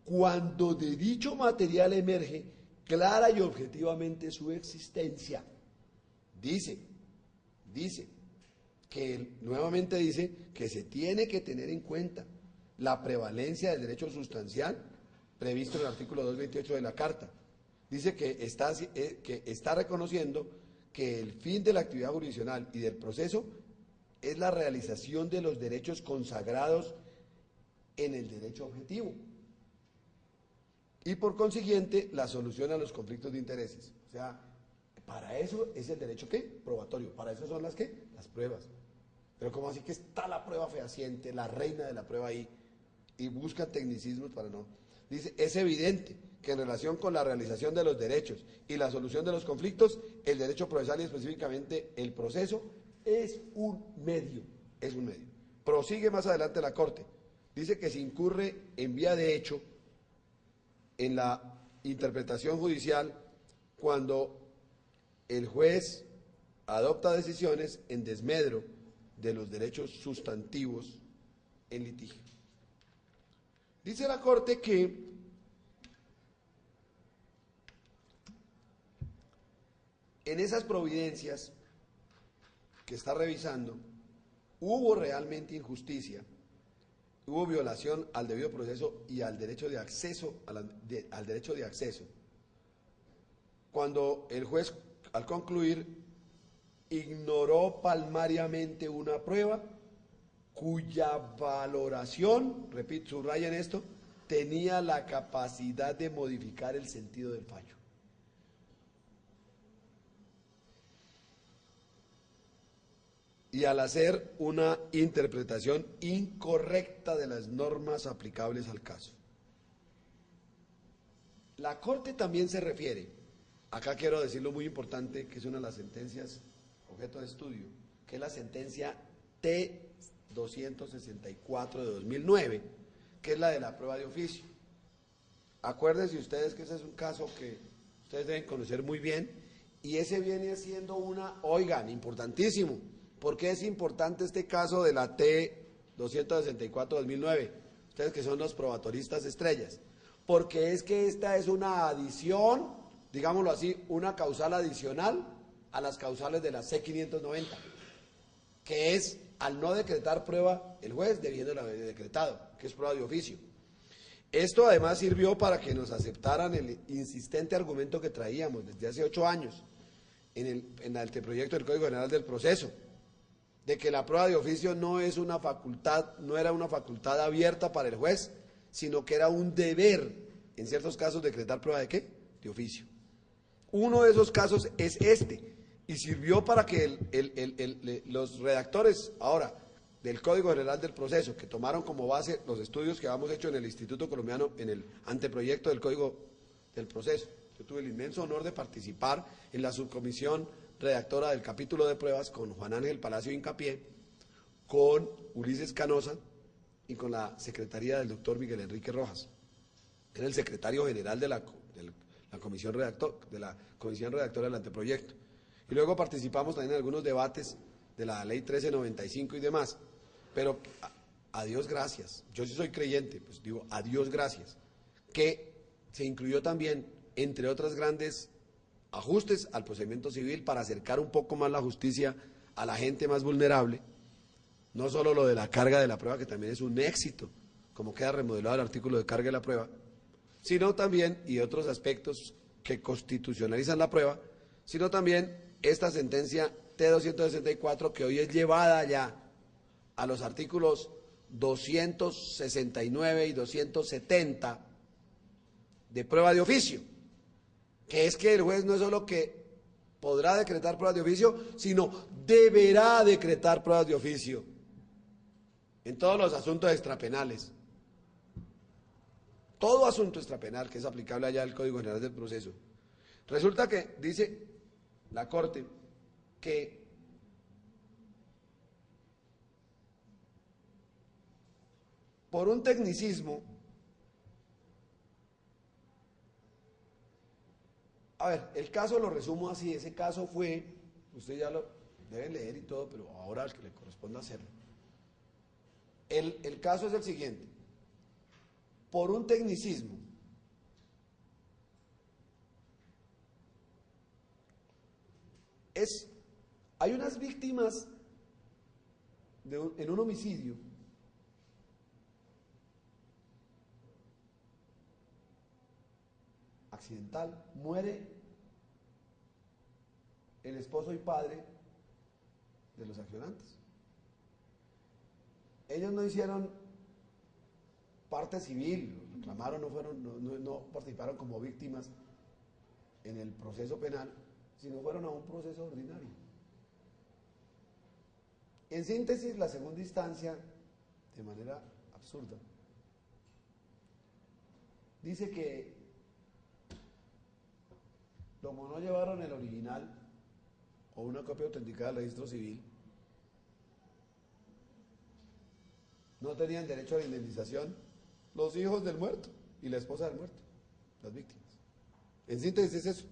cuando de dicho material emerge clara y objetivamente su existencia. Dice que nuevamente dice que se tiene que tener en cuenta la prevalencia del derecho sustancial previsto en el artículo 228 de la Carta. Dice que está reconociendo que el fin de la actividad jurisdiccional y del proceso es la realización de los derechos consagrados en el derecho objetivo y por consiguiente la solución a los conflictos de intereses. O sea, para eso es el derecho ¿qué? Probatorio, para eso son las ¿qué? Las pruebas. Pero como así que está la prueba fehaciente, la reina de la prueba ahí, y buscan tecnicismos para no. Dice, es evidente que en relación con la realización de los derechos y la solución de los conflictos, el derecho procesal y específicamente el proceso es un medio, es un medio. Prosigue más adelante la Corte. Dice que se incurre en vía de hecho en la interpretación judicial cuando el juez adopta decisiones en desmedro de los derechos sustantivos en litigio. Dice la Corte que en esas providencias que está revisando hubo realmente injusticia, hubo violación al debido proceso y al derecho de acceso, al derecho de acceso, cuando el juez, al concluir, ignoró palmariamente una prueba cuya valoración, repito, subrayen esto, tenía la capacidad de modificar el sentido del fallo. Y al hacer una interpretación incorrecta de las normas aplicables al caso. La Corte también se refiere, acá quiero decirlo muy importante, que es una de las sentencias objeto de estudio, que es la sentencia T-264 de 2009, que es la de la prueba de oficio. Acuérdense ustedes que ese es un caso que ustedes deben conocer muy bien, y ese viene siendo oigan, importantísimo. ¿Por qué es importante este caso de la T-264-2009? Ustedes que son los probatoristas estrellas. Porque es que esta es una adición, digámoslo así, una causal adicional a las causales de la C-590, que es al no decretar prueba el juez debiendo haber decretado, que es prueba de oficio. Esto además sirvió para que nos aceptaran el insistente argumento que traíamos desde hace 8 años en el anteproyecto del Código General del Proceso, de que la prueba de oficio no es una facultad, no era una facultad abierta para el juez, sino que era un deber, en ciertos casos, decretar prueba de ¿qué? De oficio. Uno de esos casos es este, y sirvió para que los redactores ahora del Código General del Proceso, que tomaron como base los estudios que habíamos hecho en el Instituto Colombiano, en el anteproyecto del Código del Proceso. Yo tuve el inmenso honor de participar en la subcomisión redactora del capítulo de pruebas con Juan Ángel Palacio Hincapié, con Ulises Canosa y con la secretaría del doctor Miguel Enrique Rojas, que era el secretario general de la comisión redactora del anteproyecto. Y luego participamos también en algunos debates de la ley 1395 y demás. Pero a Dios gracias, yo sí soy creyente, pues digo a Dios gracias, que se incluyó también, entre otras grandes ajustes al procedimiento civil para acercar un poco más la justicia a la gente más vulnerable, no solo lo de la carga de la prueba, que también es un éxito, como queda remodelado el artículo de carga de la prueba, sino también, y otros aspectos que constitucionalizan la prueba, sino también esta sentencia T-264 que hoy es llevada ya a los artículos 269 y 270 de prueba de oficio, que es que el juez no es solo que podrá decretar pruebas de oficio, sino deberá decretar pruebas de oficio en todos los asuntos extrapenales. Todo asunto extrapenal que es aplicable allá al Código General del Proceso. Resulta que dice la Corte que por un tecnicismo, a ver, el caso lo resumo así, ese caso fue, usted ya lo debe leer y todo, pero ahora al que le corresponda hacerlo. El caso es el siguiente, por un tecnicismo, hay unas víctimas en un homicidio accidental, muere el esposo y padre de los accionantes. Ellos no hicieron parte civil, reclamaron, no participaron como víctimas en el proceso penal, sino fueron a un proceso ordinario. En síntesis, la segunda instancia, de manera absurda, dice que como no llevaron el original o una copia autenticada del registro civil, no tenían derecho a la indemnización los hijos del muerto y la esposa del muerto, las víctimas. En síntesis es eso.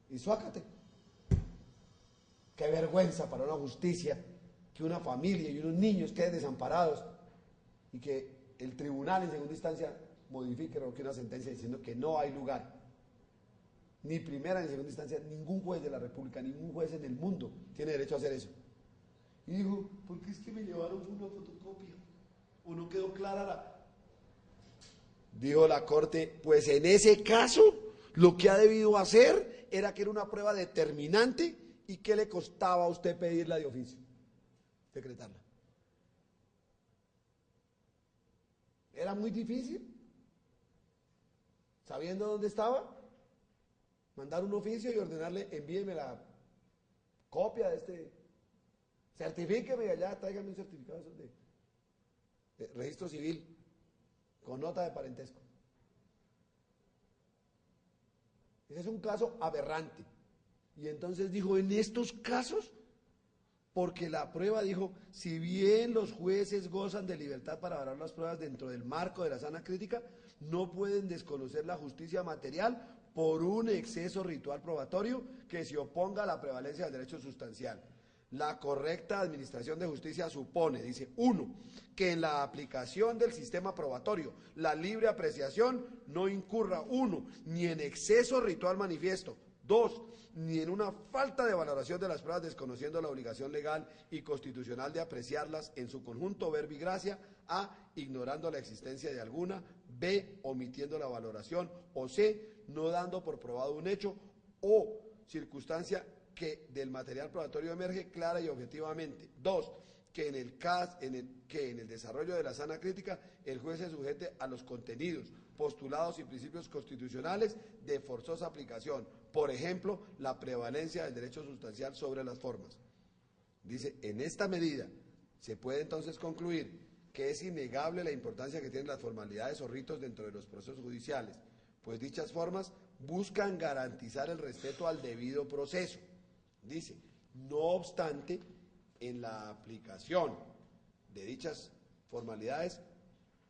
Y suácate. Qué vergüenza para una justicia que una familia y unos niños queden desamparados y que el tribunal en segunda instancia modifique o que una sentencia diciendo que no hay lugar, ni primera ni segunda instancia. Ningún juez de la República, ningún juez en el mundo tiene derecho a hacer eso. Y dijo, ¿por qué es que me llevaron una fotocopia? ¿O no quedó clara la...? Dijo la Corte, pues en ese caso lo que ha debido hacer era que era una prueba determinante y que le costaba a usted pedirla de oficio, decretarla. Era muy difícil, sabiendo dónde estaba, mandar un oficio y ordenarle, envíeme la copia de este, certifíqueme allá, tráigame un certificado de registro civil con nota de parentesco. Ese es un caso aberrante. Y entonces dijo, en estos casos, porque la prueba dijo, si bien los jueces gozan de libertad para valorar las pruebas dentro del marco de la sana crítica, no pueden desconocer la justicia material por un exceso ritual probatorio que se oponga a la prevalencia del derecho sustancial. La correcta administración de justicia supone, dice, 1, que en la aplicación del sistema probatorio la libre apreciación no incurra, 1, ni en exceso ritual manifiesto, 2, ni en una falta de valoración de las pruebas desconociendo la obligación legal y constitucional de apreciarlas en su conjunto verbi gracia, A, ignorando la existencia de alguna, B, omitiendo la valoración, o C, no dando por probado un hecho o circunstancia que del material probatorio emerge clara y objetivamente. 2, que en el desarrollo de la sana crítica el juez se sujete a los contenidos, postulados y principios constitucionales de forzosa aplicación, por ejemplo, la prevalencia del derecho sustancial sobre las formas. Dice, en esta medida se puede entonces concluir que es innegable la importancia que tienen las formalidades o ritos dentro de los procesos judiciales, pues dichas formas buscan garantizar el respeto al debido proceso. Dice, no obstante, en la aplicación de dichas formalidades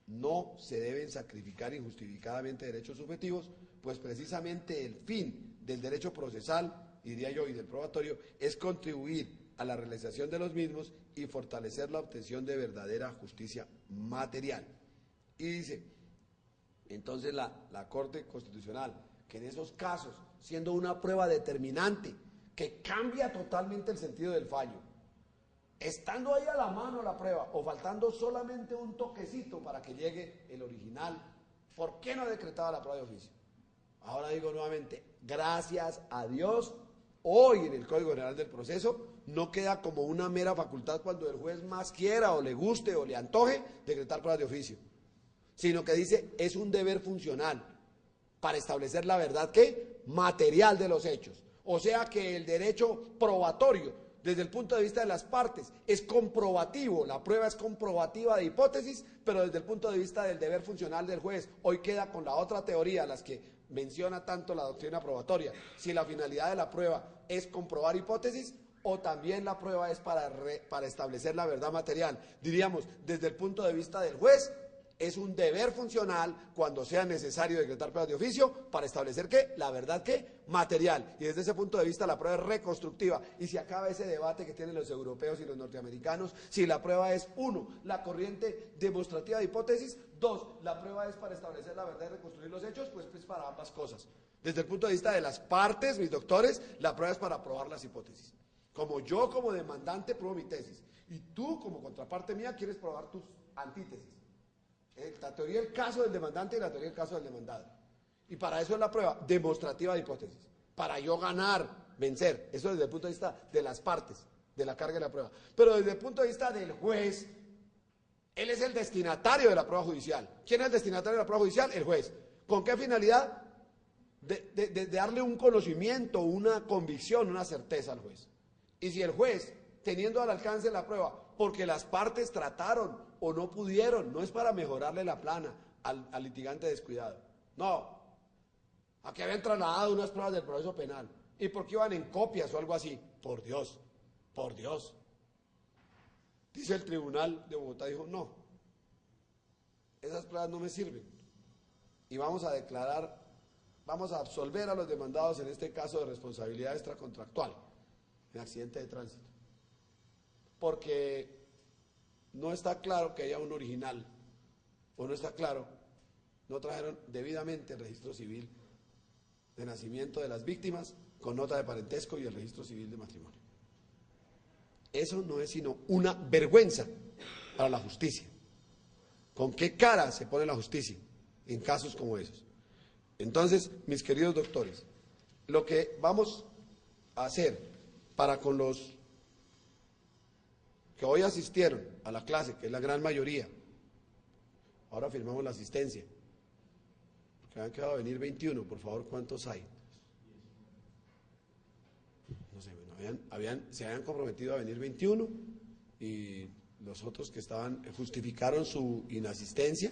no se deben sacrificar injustificadamente derechos subjetivos, pues precisamente el fin del derecho procesal, diría yo, y del probatorio, es contribuir a la realización de los mismos y fortalecer la obtención de verdadera justicia material. Y dice, entonces la Corte Constitucional, que en esos casos, siendo una prueba determinante, que cambia totalmente el sentido del fallo, estando ahí a la mano la prueba o faltando solamente un toquecito para que llegue el original, ¿por qué no decretaba la prueba de oficio? Ahora digo nuevamente, gracias a Dios, hoy en el Código General del Proceso no queda como una mera facultad cuando el juez más quiera o le guste o le antoje decretar pruebas de oficio, sino que dice es un deber funcional para establecer la verdad ¿qué? Material de los hechos. O sea que el derecho probatorio, desde el punto de vista de las partes, es comprobativo, la prueba es comprobativa de hipótesis, pero desde el punto de vista del deber funcional del juez, hoy queda con la otra teoría, las que menciona tanto la doctrina probatoria, si la finalidad de la prueba es comprobar hipótesis, o también la prueba es para establecer la verdad material. Diríamos, desde el punto de vista del juez, es un deber funcional cuando sea necesario decretar pruebas de oficio para establecer ¿qué? La verdad ¿qué? Material. Y desde ese punto de vista la prueba es reconstructiva. Y se acaba ese debate que tienen los europeos y los norteamericanos, si la prueba es, 1, la corriente demostrativa de hipótesis, 2, la prueba es para establecer la verdad y reconstruir los hechos, pues para ambas cosas. Desde el punto de vista de las partes, mis doctores, la prueba es para probar las hipótesis. Como yo como demandante pruebo mi tesis y tú como contraparte mía quieres probar tus antítesis. La teoría del caso del demandante y la teoría del caso del demandado. Y para eso es la prueba demostrativa de hipótesis. Para yo ganar, vencer. Eso desde el punto de vista de las partes, de la carga de la prueba. Pero desde el punto de vista del juez, él es el destinatario de la prueba judicial. ¿Quién es el destinatario de la prueba judicial? El juez. ¿Con qué finalidad? De darle un conocimiento, una convicción, una certeza al juez. Y si el juez, teniendo al alcance la prueba, porque las partes trataron o no pudieron, no es para mejorarle la plana al litigante descuidado. No. Aquí habían trasladado unas pruebas del proceso penal. ¿Y por qué iban en copias o algo así? Por Dios, por Dios. Dice el tribunal de Bogotá, dijo, no, esas pruebas no me sirven. Y vamos a declarar, vamos a absolver a los demandados en este caso de responsabilidad extracontractual en accidente de tránsito. Porque no está claro que haya un original, o no está claro, no trajeron debidamente el registro civil de nacimiento de las víctimas con nota de parentesco y el registro civil de matrimonio. Eso no es sino una vergüenza para la justicia. ¿Con qué cara se pone la justicia en casos como esos? Entonces, mis queridos doctores, lo que vamos a hacer para con los que hoy asistieron a la clase, que es la gran mayoría, ahora firmamos la asistencia, porque han quedado a venir 21, por favor, ¿cuántos hay? No sé, bueno, se habían comprometido a venir 21 y los otros que estaban, justificaron su inasistencia,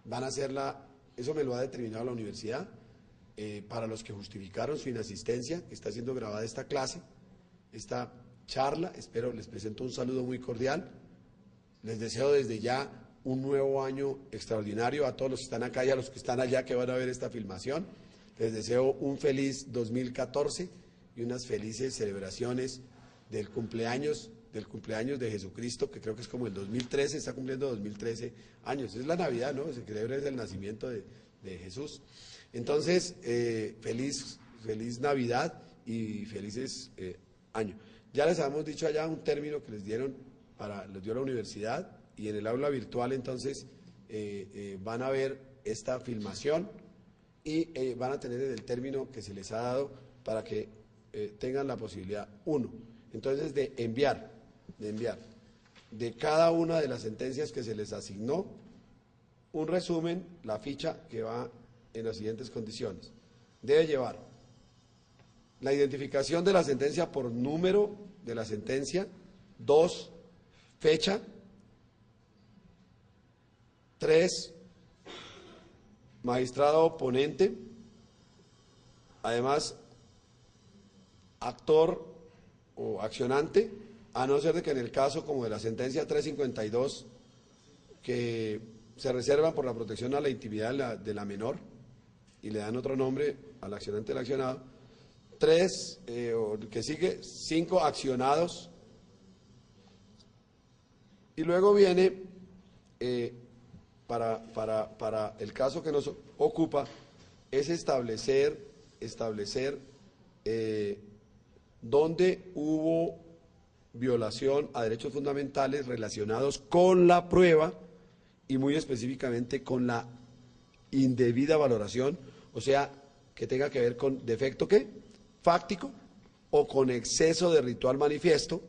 van a hacerla, eso me lo ha determinado la universidad, para los que justificaron su inasistencia, que está siendo grabada esta clase, esta charla, espero, les presento un saludo muy cordial, les deseo desde ya un nuevo año extraordinario a todos los que están acá y a los que están allá que van a ver esta filmación, les deseo un feliz 2014 y unas felices celebraciones del cumpleaños de Jesucristo, que creo que es como el 2013, está cumpliendo 2013 años, es la Navidad, ¿no? Se celebra el nacimiento de Jesús. Entonces, feliz Navidad y felices años. Ya les habíamos dicho allá un término que les dio la universidad, y en el aula virtual entonces van a ver esta filmación y van a tener el término que se les ha dado para que tengan la posibilidad, entonces de enviar de cada una de las sentencias que se les asignó un resumen, la ficha que va en las siguientes condiciones. Debe llevar la identificación de la sentencia por número de la sentencia, 2, fecha, 3, magistrado oponente, además actor o accionante, a no ser de que en el caso como de la sentencia 352, que se reservan por la protección a la intimidad de la menor y le dan otro nombre al accionante del accionado, 3, que sigue, 5 accionados, y luego viene, para el caso que nos ocupa, es establecer dónde hubo violación a derechos fundamentales relacionados con la prueba y muy específicamente con la indebida valoración, o sea, que tenga que ver con defecto ¿qué? Fáctico o con exceso de ritual manifiesto,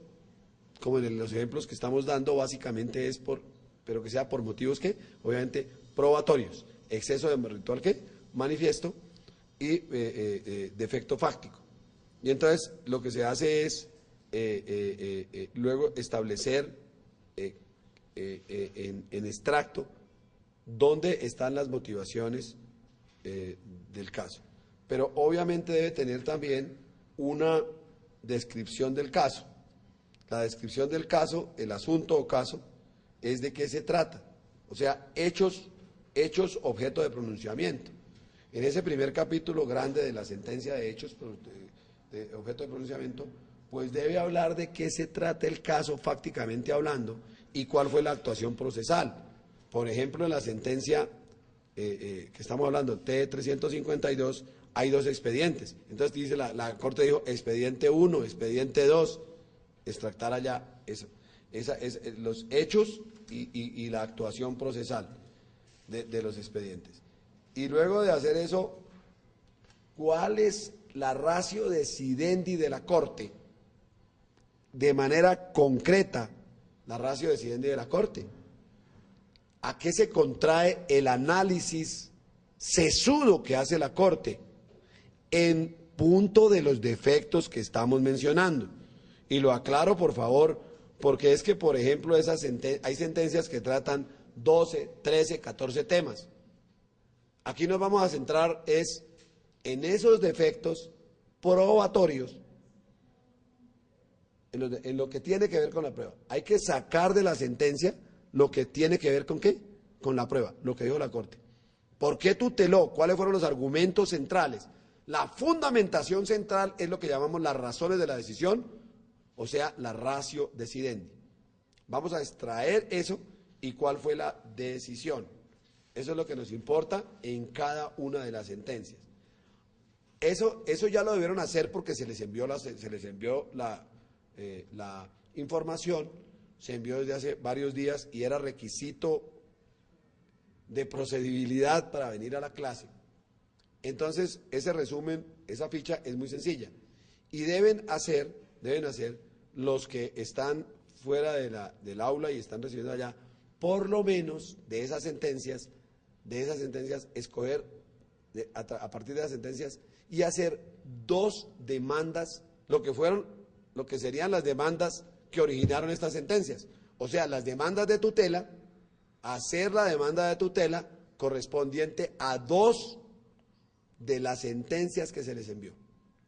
como en los ejemplos que estamos dando, básicamente es pero que sea por motivos que, obviamente, probatorios, exceso de ritual ¿qué? Manifiesto y defecto fáctico. Y entonces lo que se hace es luego establecer en extracto dónde están las motivaciones del caso. Pero obviamente debe tener también una descripción del caso. La descripción del caso, el asunto o caso, es de qué se trata. O sea, hechos objeto de pronunciamiento. En ese primer capítulo grande de la sentencia de hechos de objeto de pronunciamiento, pues debe hablar de qué se trata el caso fácticamente hablando y cuál fue la actuación procesal. Por ejemplo, en la sentencia que estamos hablando, T352, hay 2 expedientes. Entonces dice la Corte dijo expediente 1, expediente 2, extractar allá eso. Los hechos y la actuación procesal. de los expedientes. Y luego de hacer eso, ¿cuál es la ratio decidendi de la Corte? De manera concreta, la ratio decidendi de la Corte. ¿A qué se contrae el análisis sesudo que hace la Corte en punto de los defectos que estamos mencionando? Y lo aclaro, por favor, porque es que, por ejemplo, hay sentencias que tratan 12, 13, 14 temas. Aquí nos vamos a centrar en esos defectos probatorios, en lo que tiene que ver con la prueba. Hay que sacar de la sentencia lo que tiene que ver con ¿qué? Con la prueba, lo que dijo la Corte. ¿Por qué tuteló? ¿Cuáles fueron los argumentos centrales? La fundamentación central es lo que llamamos las razones de la decisión, o sea, la ratio decidendi. Vamos a extraer eso y cuál fue la decisión. Eso es lo que nos importa en cada una de las sentencias. Eso ya lo debieron hacer porque se les envió la información, se envió desde hace varios días y era requisito de procedibilidad para venir a la clase. Entonces, ese resumen, esa ficha es muy sencilla. Y deben hacer los que están fuera del aula y están recibiendo allá, por lo menos de esas sentencias, escoger a partir de las sentencias y hacer 2 demandas, lo que serían las demandas que originaron estas sentencias. O sea, las demandas de tutela, hacer la demanda de tutela correspondiente a 2 de las sentencias que se les envió.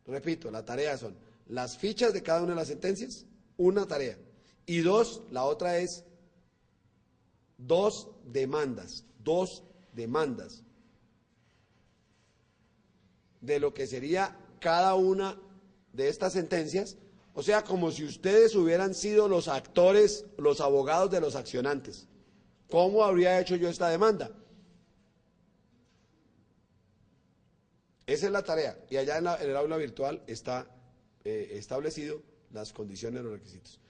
Repito, la tarea son las fichas de cada una de las sentencias, una tarea. Y 2, la otra es 2 demandas de lo que sería cada una de estas sentencias, o sea, como si ustedes hubieran sido los actores, los abogados de los accionantes. ¿Cómo habría hecho yo esta demanda? Esa es la tarea, y allá en el aula virtual está establecido las condiciones, los requisitos.